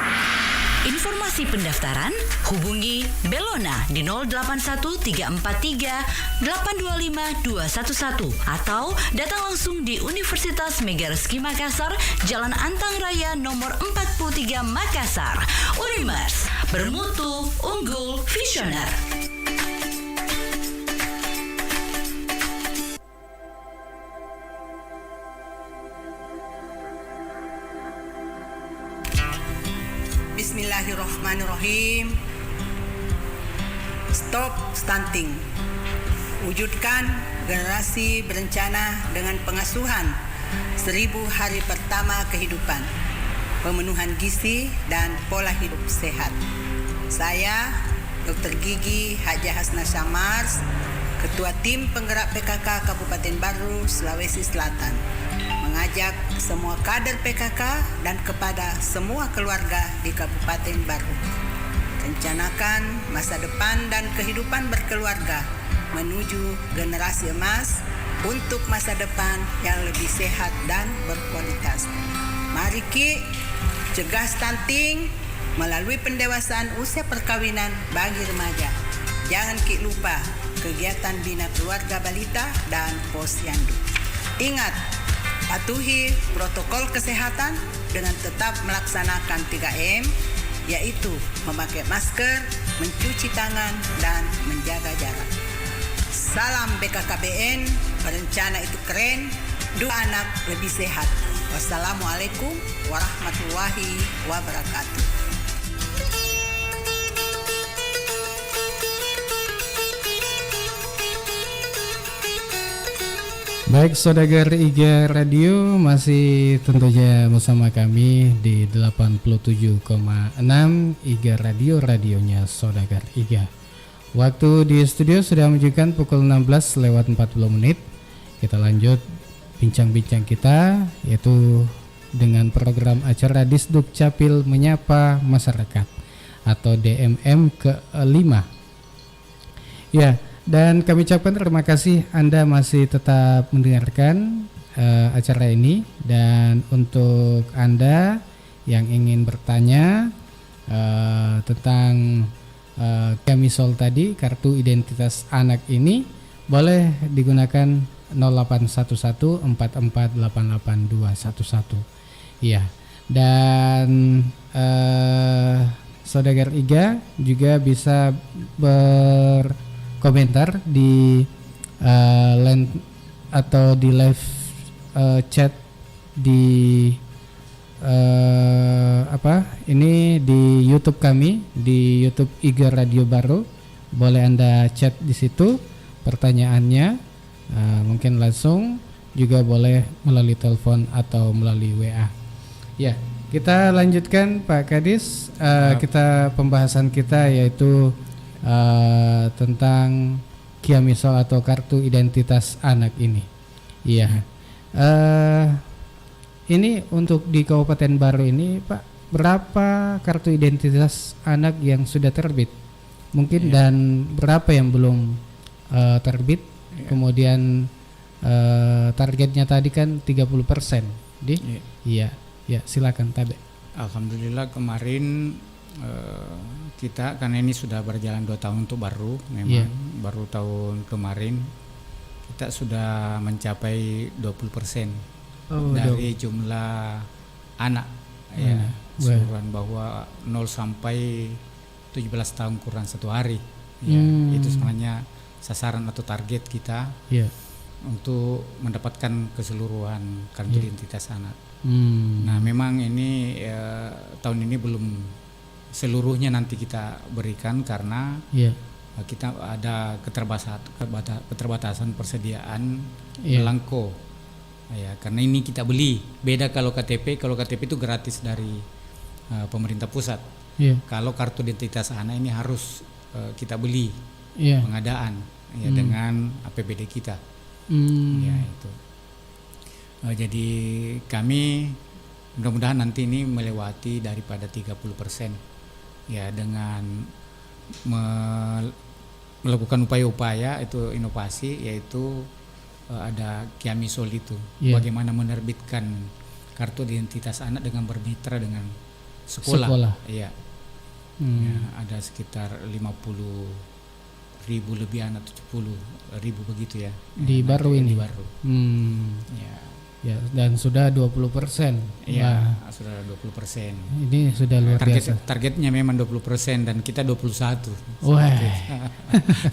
Informasi pendaftaran hubungi Belona di 081343825211 atau datang langsung di Universitas Megaleski Makassar, Jalan Antang Raya nomor 43 Makassar. Unimers, bermutu, unggul, visioner. Bismillahirrahmanirrahim. Stop stunting. Wujudkan generasi berencana dengan pengasuhan 1000 hari pertama kehidupan, pemenuhan gizi dan pola hidup sehat. Saya Dr. Gigi Haja Hasna Syamars, Ketua Tim Penggerak PKK Kabupaten Baru, Sulawesi Selatan, mengajak semua kader PKK dan kepada semua keluarga di Kabupaten Baru. Rencanakan masa depan dan kehidupan berkeluarga menuju generasi emas untuk masa depan yang lebih sehat dan berkualitas. Mari Ki, cegah stunting melalui pendewasaan usia perkawinan bagi remaja. Jangan Ki lupa kegiatan bina keluarga balita dan posyandu. Ingat, patuhi protokol kesehatan dengan tetap melaksanakan 3M, yaitu memakai masker, mencuci tangan, dan menjaga jarak. Salam BKKBN, berencana itu keren, dua anak lebih sehat. Wassalamualaikum warahmatullahi wabarakatuh. Baik, saudagar IGA Radio masih tentunya bersama kami di 87,6 IGA Radio, radionya saudagar IGA. Waktu di studio sudah menunjukkan pukul 16:40. Kita lanjut bincang-bincang kita, yaitu dengan program acara Disduk Capil Menyapa Masyarakat atau DMM ke-5. Ya, dan kami ucapkan terima kasih Anda masih tetap mendengarkan acara ini. Dan untuk Anda yang ingin bertanya tentang Kamisol tadi, kartu identitas anak ini, boleh digunakan 081144888211. Iya. Dan saudagar IGA juga bisa berkomentar di line atau di live chat di ini di YouTube kami, di YouTube IGA Radio Baru. Boleh Anda chat di situ pertanyaannya, mungkin langsung, juga boleh melalui telepon atau melalui WA. Ya, kita lanjutkan Pak Kadis. Kita pembahasan kita yaitu tentang Kiamisol atau kartu identitas anak ini. Iya. Ini untuk di Kabupaten Baru ini Pak, berapa kartu identitas anak yang sudah terbit? Mungkin dan berapa yang belum terbit? Kemudian targetnya tadi kan 30% di? Iya, silakan Tabe. Alhamdulillah kemarin kita, karena ini sudah berjalan 2 tahun untuk baru, memang baru tahun kemarin kita sudah mencapai 20% dari jumlah anak keseluruhan, bahwa 0 sampai 17 tahun kurang 1 hari. Itu sebenarnya sasaran atau target kita untuk mendapatkan keseluruhan kartu identitas anak. Nah, memang ini tahun ini belum seluruhnya nanti kita berikan karena kita ada keterbatasan persediaan belangko. Ya, karena ini kita beli. Beda kalau KTP itu gratis dari pemerintah pusat. Kalau kartu identitas anak ini harus kita beli pengadaan dengan APBD kita. Ya, itu. Jadi kami mudah-mudahan nanti ini melewati daripada 30% ya, dengan melakukan upaya-upaya itu inovasi, yaitu ada Kiamisol itu, bagaimana menerbitkan kartu identitas anak dengan bermitra dengan sekolah. Iya. Ya, ada sekitar 50.000 lebih anak, 70.000 begitu ya. Di baru ini. Di baru. Ya. Ya, dan sudah 20%. Iya, sudah 20%. Ini sudah luar biasa. Targetnya memang 20% dan kita 21. Wah.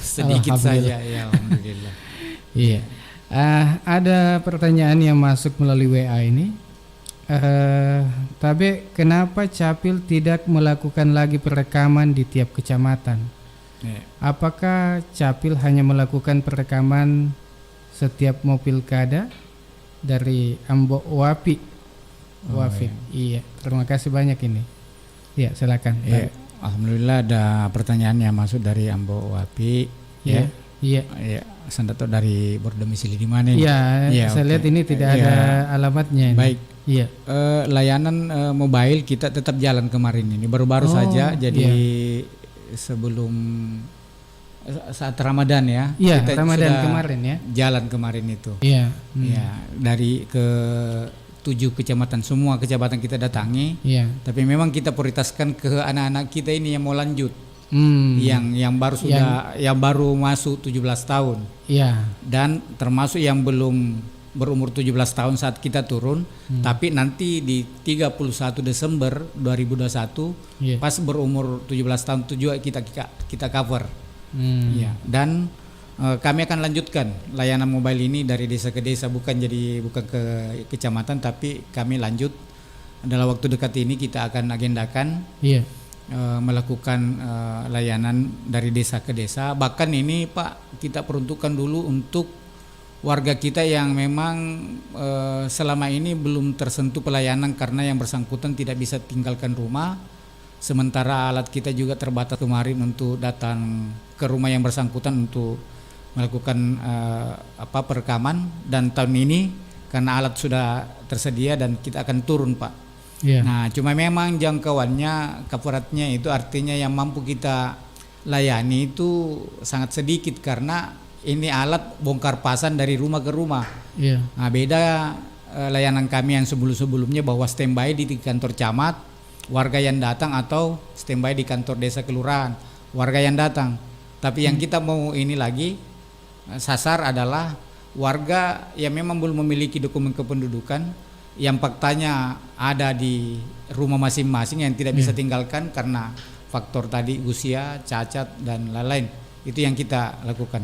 Sedikit saja ya, alhamdulillah. Iya. Ada pertanyaan yang masuk melalui WA ini. Tapi kenapa Capil tidak melakukan lagi perekaman di tiap kecamatan? Apakah Capil hanya melakukan perekaman setiap mau pilkada? Dari Ambo Wapi. Iya, terima kasih banyak ini. Ya, silakan. Ya, alhamdulillah ada pertanyaan yang masuk dari Ambo Wapi. Iya. Sandato dari berdomisili di mana ini? Iya, saya lihat ini tidak ada alamatnya ini. Baik. Iya. Layanan mobile kita tetap jalan kemarin ini, baru-baru saja. Jadi sebelum saat Ramadan ya. Iya, Ramadan kemarin ya. Jalan kemarin itu. Iya. Ya, dari ke 7 kecamatan, semua kecamatan kita datangi. Iya. Tapi memang kita prioritaskan ke anak-anak kita ini yang mau lanjut. Yang baru yang baru masuk 17 tahun. Iya. Dan termasuk yang belum berumur 17 tahun saat kita turun, tapi nanti di 31 Desember 2021 pas berumur 17 tahun juga kita cover. Ya, dan kami akan lanjutkan layanan mobile ini dari desa ke desa, bukan ke kecamatan, tapi kami lanjut dalam waktu dekat ini kita akan agendakan melakukan layanan dari desa ke desa. Bahkan ini Pak, kita peruntukkan dulu untuk warga kita yang memang selama ini belum tersentuh pelayanan karena yang bersangkutan tidak bisa tinggalkan rumah. Sementara alat kita juga terbatas kemarin untuk datang ke rumah yang bersangkutan untuk melakukan perekaman, dan tahun ini karena alat sudah tersedia dan kita akan turun Pak. Nah, cuma memang jangkauannya, kaparatnya itu artinya yang mampu kita layani itu sangat sedikit karena ini alat bongkar pasang dari rumah ke rumah. Nah, beda layanan kami yang sebelum-sebelumnya bahwa standby di kantor camat warga yang datang, atau standby di kantor desa kelurahan warga yang datang. Tapi yang kita mau ini lagi sasar adalah warga yang memang belum memiliki dokumen kependudukan, yang faktanya ada di rumah masing-masing yang tidak bisa tinggalkan karena faktor tadi usia, cacat dan lain-lain. Itu yang kita lakukan.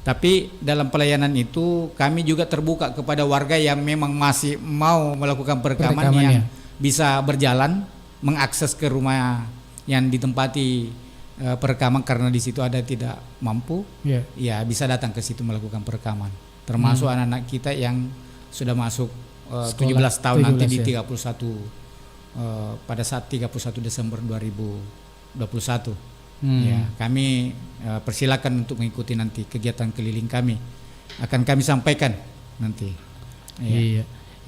Tapi dalam pelayanan itu kami juga terbuka kepada warga yang memang masih mau melakukan perekaman yang bisa berjalan mengakses ke rumah yang ditempati perekaman karena di situ ada tidak mampu, ya bisa datang ke situ melakukan perekaman. Termasuk anak-anak kita yang sudah masuk 17 tahun 17 nanti di 31 pada saat 31 Desember 2021. Ya, kami persilakan untuk mengikuti nanti kegiatan keliling kami. Akan kami sampaikan nanti.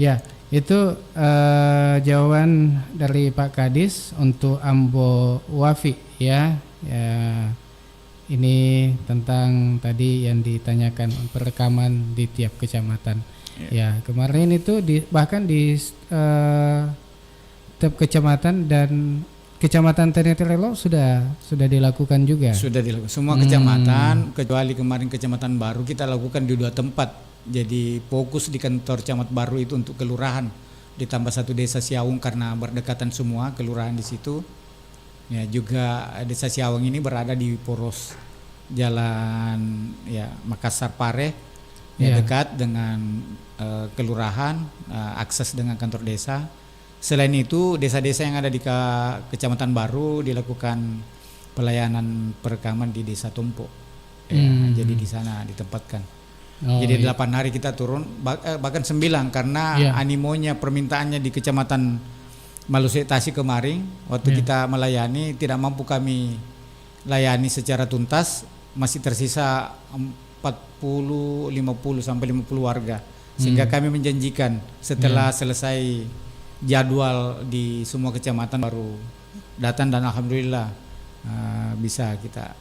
Ya, itu jawaban dari Pak Kadis untuk Ambo Wafi ya. Ini tentang tadi yang ditanyakan perekaman di tiap kecamatan. Ya, kemarin itu bahkan di tiap kecamatan dan Kecamatan Teneterelo sudah dilakukan juga. Sudah dilakukan semua kecamatan kecuali kemarin Kecamatan Baru kita lakukan di 2 tempat. Jadi fokus di kantor Camat Baru itu untuk kelurahan, ditambah 1 desa Siawung karena berdekatan semua kelurahan di situ. Ya, juga desa Siawung ini berada di poros jalan Makassar Pare, dekat dengan kelurahan, akses dengan kantor desa. Selain itu desa-desa yang ada di Kecamatan Baru dilakukan pelayanan perekaman di Desa Tompo. Jadi di sana ditempatkan. Jadi 8 hari kita turun, bahkan 9 karena animonya permintaannya di Kecamatan Malusi Tasik kemarin waktu kita melayani tidak mampu kami layani secara tuntas, masih tersisa 40, 50 sampai 50 warga Sehingga kami menjanjikan setelah selesai jadwal di semua kecamatan baru datang, dan alhamdulillah bisa kita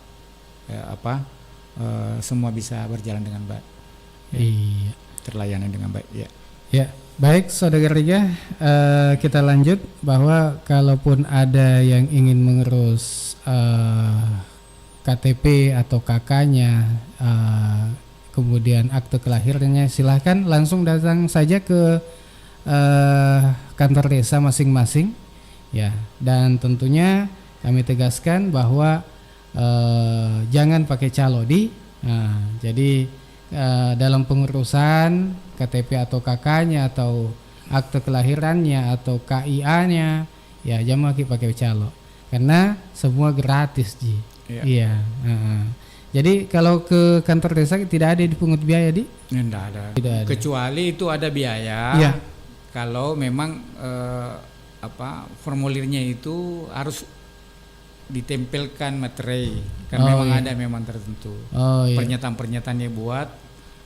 semua bisa berjalan dengan baik. Iya. Terlayani dengan baik. Ya. Ya, baik Saudara Riga, kita lanjut bahwa kalaupun ada yang ingin mengurus KTP atau KK-nya, kemudian akte kelahirannya, silahkan langsung datang saja ke kantor desa masing-masing, ya. Dan tentunya kami tegaskan bahwa jangan pakai calodi. Jadi dalam pengurusan KTP atau KK-nya atau akte kelahirannya atau KIA-nya, ya jangan pakai calo, karena semua gratis, Ji. Iya. Jadi kalau ke kantor desa tidak ada dipungut biaya, Di? Tidak ada. Kecuali itu ada biaya. Iya. Kalau memang formulirnya itu harus ditempelkan materai, kan memang ada memang tertentu. Pernyataan-pernyataannya buat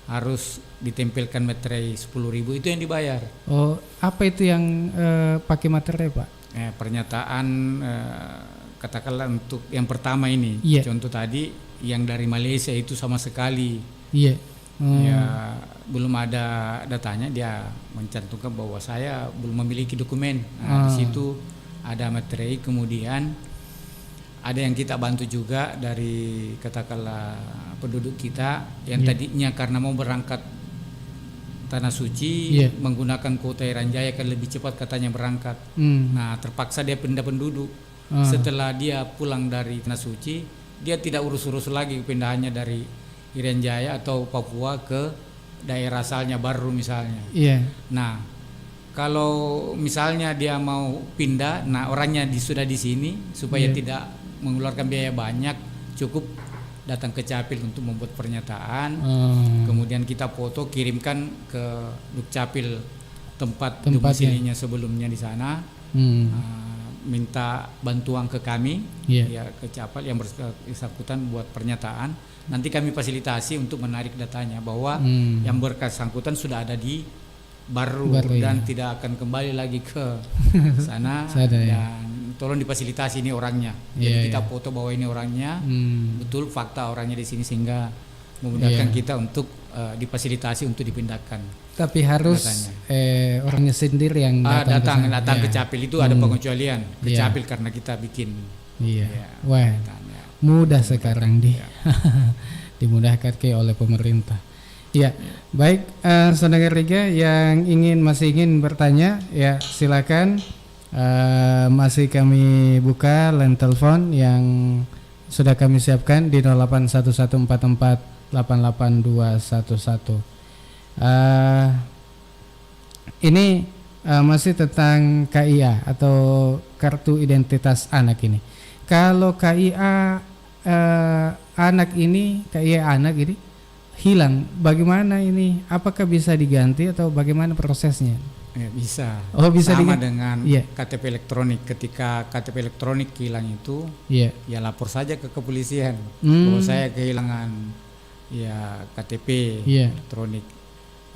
harus ditempelkan materai 10.000, itu yang dibayar. Oh, apa itu yang pakai materai, Pak? Pernyataan katakanlah untuk yang pertama ini, contoh tadi yang dari Malaysia itu sama sekali ya belum ada datanya, dia mencantumkan bahwa saya belum memiliki dokumen. Di situ ada materai. Kemudian ada yang kita bantu juga dari katakanlah penduduk kita yang tadinya karena mau berangkat Tanah Suci menggunakan kuota Irian Jaya kan lebih cepat katanya berangkat. Nah, terpaksa dia pindah penduduk. Setelah dia pulang dari Tanah Suci, dia tidak urus-urus lagi pindahannya dari Irian Jaya atau Papua ke daerah asalnya baru misalnya. Nah, kalau misalnya dia mau pindah, nah orangnya sudah di sini, supaya tidak mengeluarkan biaya banyak, cukup datang ke Capil untuk membuat pernyataan. Kemudian kita foto, kirimkan ke Dukcapil tempat domisilinya sebelumnya di sana. Minta bantuan ke kami, ya ke Capil yang bersangkutan buat pernyataan. Nanti kami fasilitasi untuk menarik datanya bahwa yang bersangkutan sudah ada di baru dan tidak akan kembali lagi ke sana. Dan tolong difasilitasi ini orangnya. Jadi kita foto bahwa ini orangnya, betul fakta orangnya di sini, sehingga memudahkan kita untuk difasilitasi untuk dipindahkan. Tapi harus orangnya sendiri yang datang ke Capil. Itu ada pengecualian ke Capil karena kita bikin. Wah, mudah sekarang dimudahkan oleh pemerintah. Baik, Saudara Riga yang masih ingin bertanya, ya silakan. Masih kami buka line telepon yang sudah kami siapkan di 081144882211. Ini masih tentang KIA atau kartu identitas anak ini. Kalau KIA anak ini hilang, bagaimana ini? Apakah bisa diganti atau bagaimana prosesnya? Bisa. Bisa sama dengan KTP elektronik. Ketika KTP elektronik hilang itu, ya lapor saja ke kepolisian bahwa saya kehilangan KTP elektronik.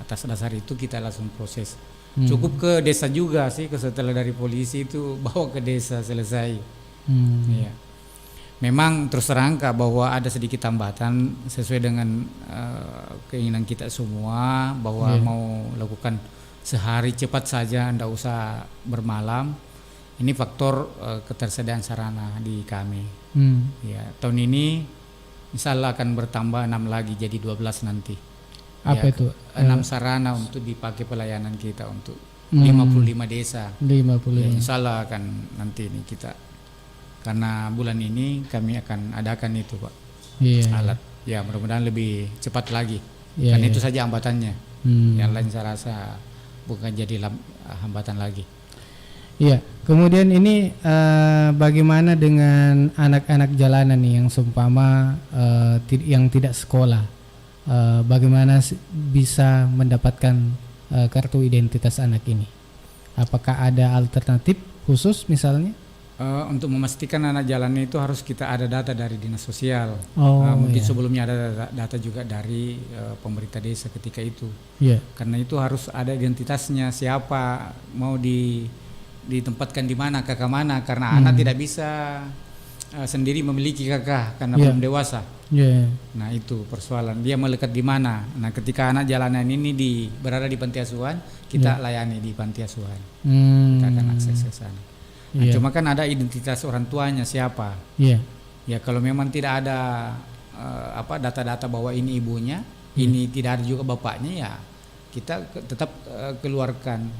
Atas dasar itu kita langsung proses. Cukup ke desa juga sih, setelah dari polisi itu bawa ke desa selesai. Memang terus terang bahwa ada sedikit hambatan sesuai dengan keinginan kita semua bahwa mau lakukan sehari cepat saja, tidak usah bermalam. Ini faktor ketersediaan sarana di kami. Tahun ini insya Allah akan bertambah 6 lagi jadi 12 nanti. Apa itu? 6 sarana untuk dipakai pelayanan kita untuk 55 desa. 55. Insya Allah akan nanti ini kita, karena bulan ini kami akan adakan itu Pak. Alat. Ya mudah-mudahan lebih cepat lagi. Karena itu saja hambatannya. Yang lain saya rasa bukan jadi hambatan lagi. Kemudian ini bagaimana dengan anak-anak jalanan nih yang seumpama yang tidak sekolah? Bagaimana bisa mendapatkan kartu identitas anak ini? Apakah ada alternatif khusus misalnya? Untuk memastikan anak jalannya itu harus kita ada data dari dinas sosial. Mungkin sebelumnya ada data juga dari pemerintah desa ketika itu. Karena itu harus ada identitasnya, siapa mau ditempatkan di mana, kakak mana, karena anak tidak bisa sendiri memiliki kakak karena belum dewasa. Nah itu persoalan, dia melekat di mana. Nah ketika anak jalanan ini berada di panti asuhan, kita layani di panti asuhan, kita akan akses ke sana. Nah, cuma kan ada identitas orang tuanya siapa. Ya kalau memang tidak ada data-data bahwa ini ibunya, ini tidak ada juga bapaknya, ya kita tetap keluarkan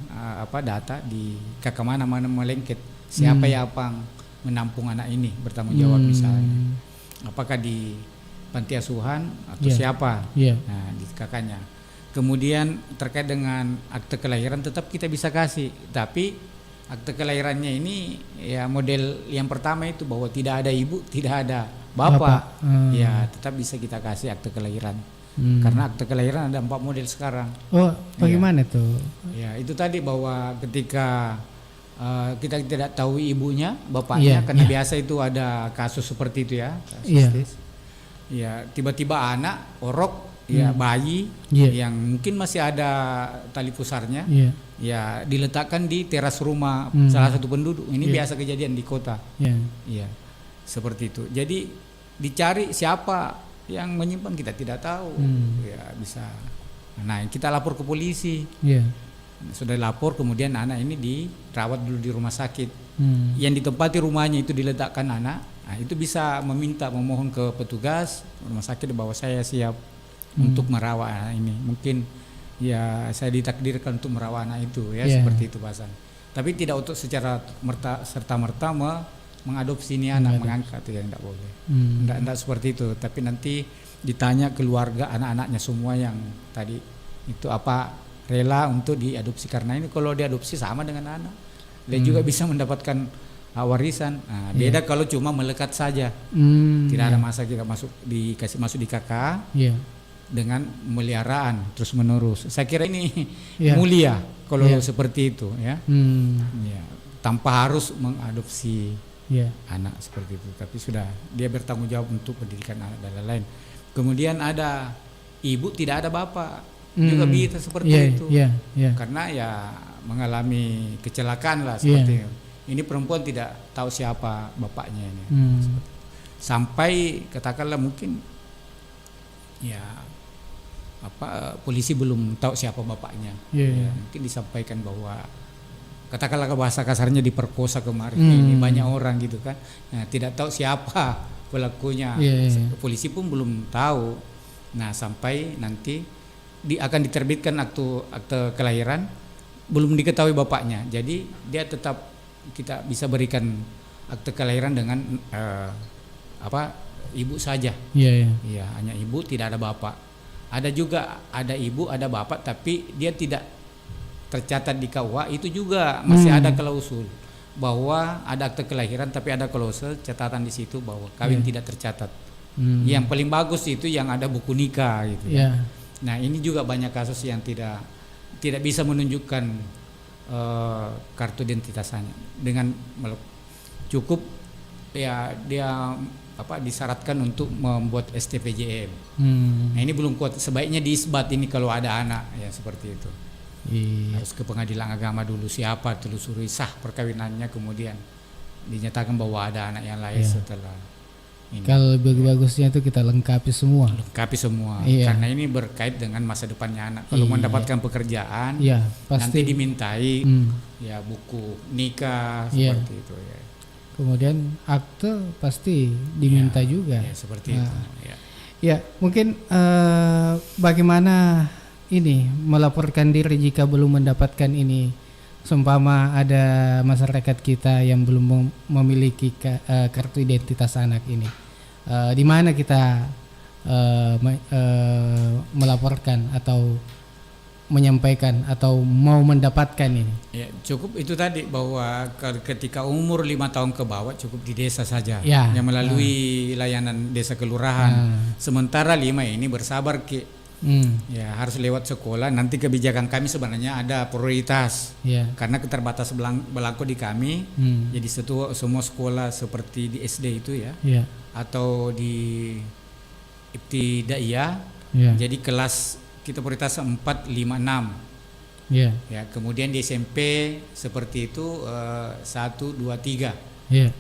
data di kakak mana melengket siapa yang menampung anak ini, bertanggung jawab misalnya apakah di panti asuhan atau siapa. Nah di kakaknya. Kemudian terkait dengan akte kelahiran tetap kita bisa kasih, tapi akte kelahirannya ini ya model yang pertama itu bahwa tidak ada ibu, tidak ada bapak. Ya tetap bisa kita kasih akte kelahiran. Karena akte kelahiran ada 4 model sekarang. Bagaimana tuh? Ya itu tadi bahwa ketika kita tidak tahu ibunya, bapaknya, karena biasa itu ada kasus seperti itu ya. Ya tiba-tiba anak orok, ya bayi yang mungkin masih ada tali pusarnya, ya diletakkan di teras rumah salah satu penduduk. Ini biasa kejadian di kota. Ya seperti itu. Jadi dicari siapa yang menyimpan, kita tidak tahu. Ya bisa. Nah kita lapor ke polisi. Sudah lapor, kemudian anak ini dirawat dulu di rumah sakit. Yang ditempati rumahnya itu diletakkan anak. Nah itu bisa memohon ke petugas rumah sakit bahwa saya siap untuk merawat anak ini. Mungkin ya saya ditakdirkan untuk merawat anak itu ya, seperti itu bahasan. Tapi tidak untuk secara serta-merta mengadopsi ini anak, mengangkat itu yang tidak boleh. Tidak seperti itu. Tapi nanti ditanya keluarga anak-anaknya semua yang tadi itu apa rela untuk diadopsi, karena ini kalau diadopsi sama dengan anak, dia juga bisa mendapatkan warisan. Nah, beda kalau cuma melekat saja, tidak ada masa kita dikasih masuk di KK. Dengan pemeliharaan terus menerus. Saya kira ini mulia kalau seperti itu ya. Tanpa harus mengadopsi anak seperti itu, tapi sudah dia bertanggung jawab untuk pendidikan anak dan lain-lain. Kemudian ada ibu tidak ada bapak, juga bisa seperti itu. Karena ya mengalami kecelakaan lah seperti itu. Ini perempuan tidak tahu siapa bapaknya ini. Sampai katakanlah mungkin ya polisi belum tahu siapa bapaknya. Mungkin disampaikan bahwa katakanlah bahasa kasarnya diperkosa kemarin. Ini banyak orang gitu kan. Nah, tidak tahu siapa pelakunya. Polisi pun belum tahu. Nah, sampai nanti akan diterbitkan akte kelahiran, belum diketahui bapaknya. Jadi dia tetap kita bisa berikan akte kelahiran dengan ibu saja. Iya, hanya ibu, tidak ada bapak. Ada juga ada ibu, ada bapak, tapi dia tidak tercatat di KUA. Itu juga masih ada klausul bahwa ada akte kelahiran, tapi ada klausul catatan di situ bahwa kawin tidak tercatat. Yang paling bagus itu yang ada buku nikah gitu. Nah ini juga banyak kasus yang tidak bisa menunjukkan kartu identitasnya dengan cukup ya dia disyaratkan untuk membuat STPJM. Nah ini belum kuat, sebaiknya diisbat ini kalau ada anak ya seperti itu. Harus ke pengadilan agama dulu, siapa telusuri sah perkawinannya, kemudian dinyatakan bahwa ada anak yang lain setelah ini. Kalau bagusnya itu kita lengkapi semua. Karena ini berkait dengan masa depannya anak. Kalau mendapatkan pekerjaan, pasti nanti dimintai ya buku nikah seperti itu ya. Kemudian akte pasti diminta juga. Seperti itu. Ya, mungkin bagaimana ini melaporkan diri jika belum mendapatkan ini. Seumpama ada masyarakat kita yang belum memiliki kartu identitas anak ini. Di mana kita melaporkan atau menyampaikan atau mau mendapatkan ini? Ya, cukup itu tadi bahwa ketika umur 5 tahun ke bawah cukup di desa saja, yang melalui layanan desa kelurahan. Sementara 5 ini bersabar ke Ya harus lewat sekolah. Nanti kebijakan kami sebenarnya ada prioritas. Karena keterbatas belangko di kami. Jadi semua sekolah seperti di SD itu ya. Atau di ibtidaiyah. Jadi kelas kita prioritas 4, 5, 6. Ya, kemudian di SMP seperti itu 1, 2, 3.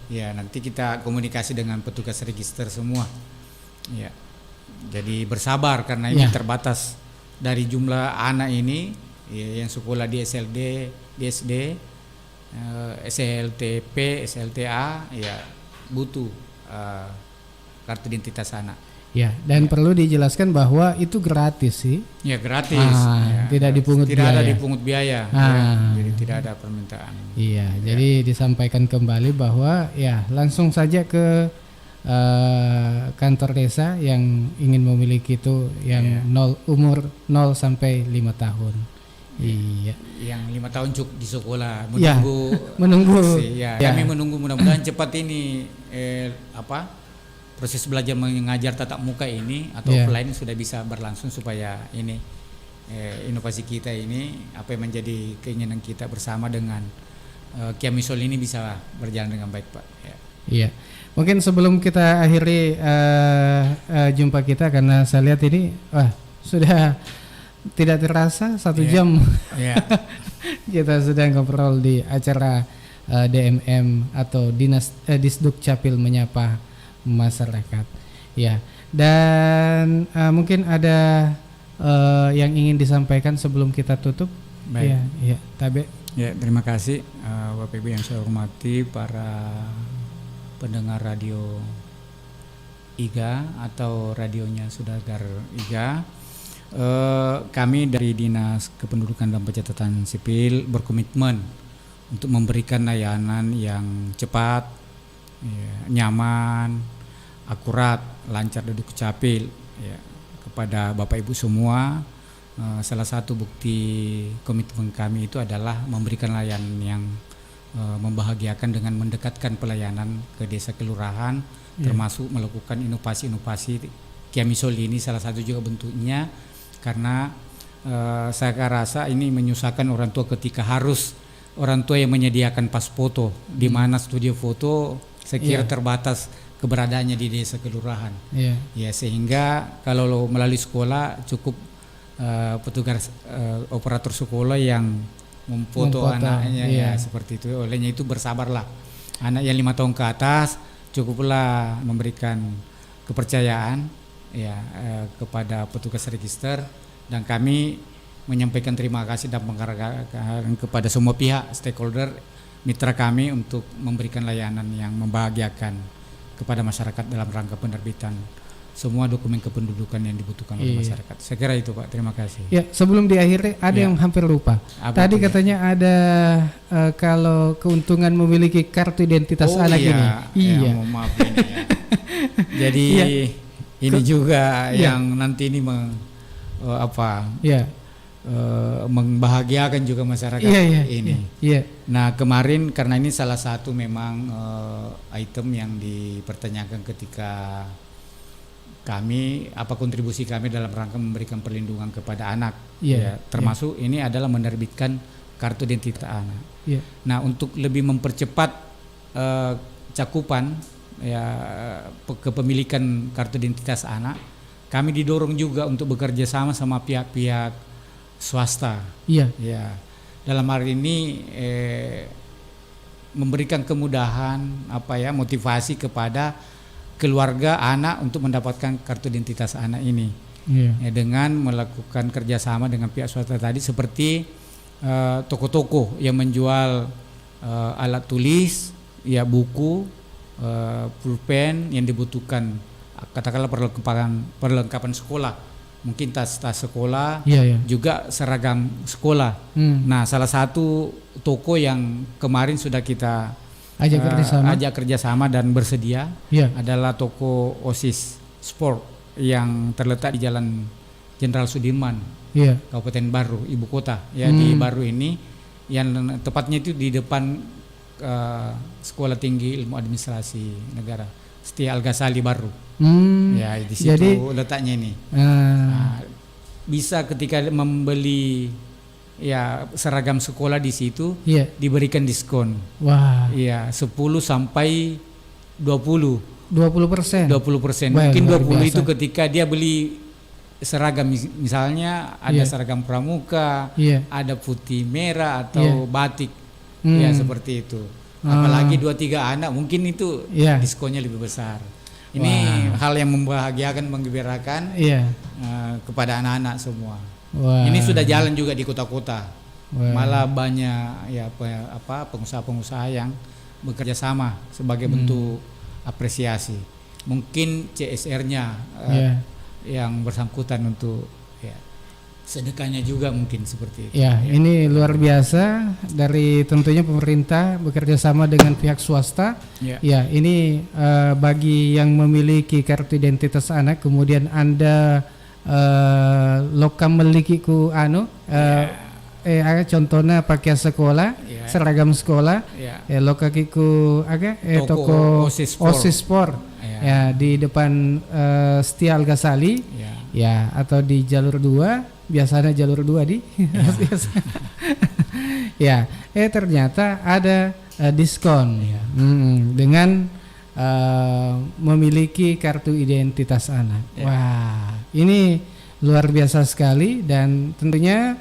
Ya, nanti kita komunikasi dengan petugas register semua. Ya. Jadi bersabar karena ini terbatas dari jumlah anak ini yang sekolah di SLD, di SD, SLTP, SLTA ya butuh kartu identitas anak. Ya, dan perlu dijelaskan bahwa itu gratis sih. Ya, gratis. Tidak dipungut biaya. Tidak ada dipungut biaya. Jadi tidak ada permintaan. Iya, jadi disampaikan kembali bahwa ya langsung saja ke kantor desa yang ingin memiliki itu yang umur 0 sampai 5 tahun. Iya. Yang 5 tahun cukup di sekolah menunggu. Kami menunggu mudah-mudahan cepat ini proses belajar mengajar tatap muka ini atau offline sudah bisa berlangsung supaya ini inovasi kita ini apa yang menjadi keinginan kita bersama dengan Kiamisol ini bisa berjalan dengan baik, Pak. Iya. Mungkin sebelum kita akhiri jumpa kita karena saya lihat ini sudah tidak terasa 1 jam. Kita sudah ngobrol di acara DMM atau Disduk Capil Menyapa Masyarakat. Ya. Dan mungkin ada yang ingin disampaikan sebelum kita tutup. Baik. Ya, Tabe. Ya, terima kasih Bapak Ibu yang saya hormati, para pendengar radio IGA atau radionya Saudagar IGA. Kami dari Dinas Kependudukan dan Pencatatan Sipil berkomitmen untuk memberikan layanan yang cepat, nyaman, akurat, lancar dan dukcapil kepada Bapak Ibu semua. Salah satu bukti komitmen kami itu adalah memberikan layanan yang membahagiakan dengan mendekatkan pelayanan ke desa kelurahan, termasuk melakukan inovasi-inovasi Kiamisol ini salah satu juga bentuknya, karena saya rasa ini menyusahkan orang tua ketika harus orang tua yang menyediakan pas foto, di mana studio foto saya kira terbatas keberadaannya di desa kelurahan. Ya, sehingga kalau melalui sekolah cukup petugas operator sekolah yang memfoto anaknya seperti itu. Olehnya itu bersabarlah. Anak yang 5 tahun ke atas cukuplah memberikan kepercayaan kepada petugas register, dan kami menyampaikan terima kasih dan penghargaan kepada semua pihak stakeholder mitra kami untuk memberikan layanan yang membahagiakan kepada masyarakat dalam rangka penerbitan semua dokumen kependudukan yang dibutuhkan oleh masyarakat. Saya kira itu, Pak. Terima kasih. Ya, sebelum diakhiri ada yang hampir lupa. Tadi katanya ada kalau keuntungan memiliki kartu identitas anak ini. Iya. Mohon maaf ini ya. Jadi ini juga yang nanti ini membahagiakan juga masyarakat ini. Nah, kemarin karena ini salah satu memang item yang dipertanyakan ketika kami, apa kontribusi kami dalam rangka memberikan perlindungan kepada anak, termasuk ini adalah menerbitkan kartu identitas anak. Nah, untuk lebih mempercepat cakupan kepemilikan kartu identitas anak, kami didorong juga untuk bekerja sama pihak-pihak swasta. Dalam hal ini memberikan kemudahan motivasi kepada keluarga anak untuk mendapatkan kartu identitas anak ini dengan melakukan kerjasama dengan pihak swasta tadi, seperti toko-toko yang menjual alat tulis, buku, pulpen yang dibutuhkan, katakanlah perlengkapan sekolah, mungkin tas sekolah, juga seragam sekolah. Nah, salah satu toko yang kemarin sudah kita ajak kerjasama dan bersedia adalah toko OSIS Sport yang terletak di Jalan Jenderal Sudirman, Kabupaten Baru, ibu kota di Baru ini, yang tepatnya itu di depan Sekolah Tinggi Ilmu Administrasi Negara Setia Al Ghazali Baru. Di situ jadi, letaknya ini. bisa ketika membeli ya seragam sekolah di situ diberikan diskon. Wah. Iya, 10 sampai 20%. 20%. Mungkin 20 itu ketika dia beli seragam, misalnya ada seragam pramuka, ada putih merah atau batik. Ya seperti itu. Apalagi 2-3 anak mungkin itu diskonnya lebih besar. Ini hal yang membahagiakan, menggembirakan kepada anak-anak semua. Ini sudah jalan juga di kota-kota. Malah banyak ya pengusaha-pengusaha yang bekerja sama sebagai bentuk apresiasi. Mungkin CSR-nya yang bersangkutan untuk sedekahnya juga mungkin seperti itu. Ya, ini luar biasa dari tentunya pemerintah bekerja sama dengan pihak swasta. Ya, ini bagi yang memiliki kartu identitas anak, kemudian Anda lokam memiliki ku contohnya pakai sekolah, seragam sekolah, lokakiku toko Osispor, ya di depan Setia Al-Ghazali, ya atau di jalur 2. Biasanya jalur 2 di ya ternyata ada diskon dengan memiliki kartu identitas anak. Wah, ini luar biasa sekali, dan tentunya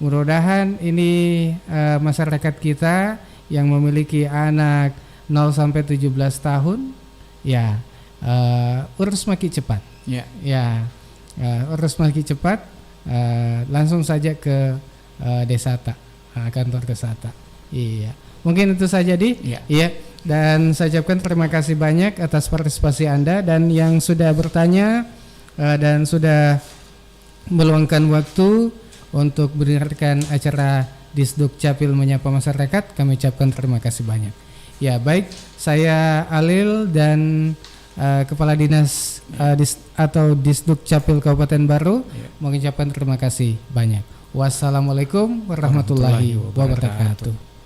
mudah-mudahan ini masyarakat kita yang memiliki anak 0 sampai 17 tahun urus makin cepat. Urus makin cepat. Langsung saja ke Desata, kantor Desata. Iya, mungkin itu saja Iya. Dan saya ucapkan terima kasih banyak atas partisipasi Anda dan yang sudah bertanya dan sudah meluangkan waktu untuk mendengarkan acara Disduk Capil Menyapa Masyarakat. Kami ucapkan terima kasih banyak. Ya, baik, saya Alil dan Kepala Dinas atau Disduk Capil Kabupaten Baru mengucapkan terima kasih banyak. Wassalamualaikum warahmatullahi wabarakatuh.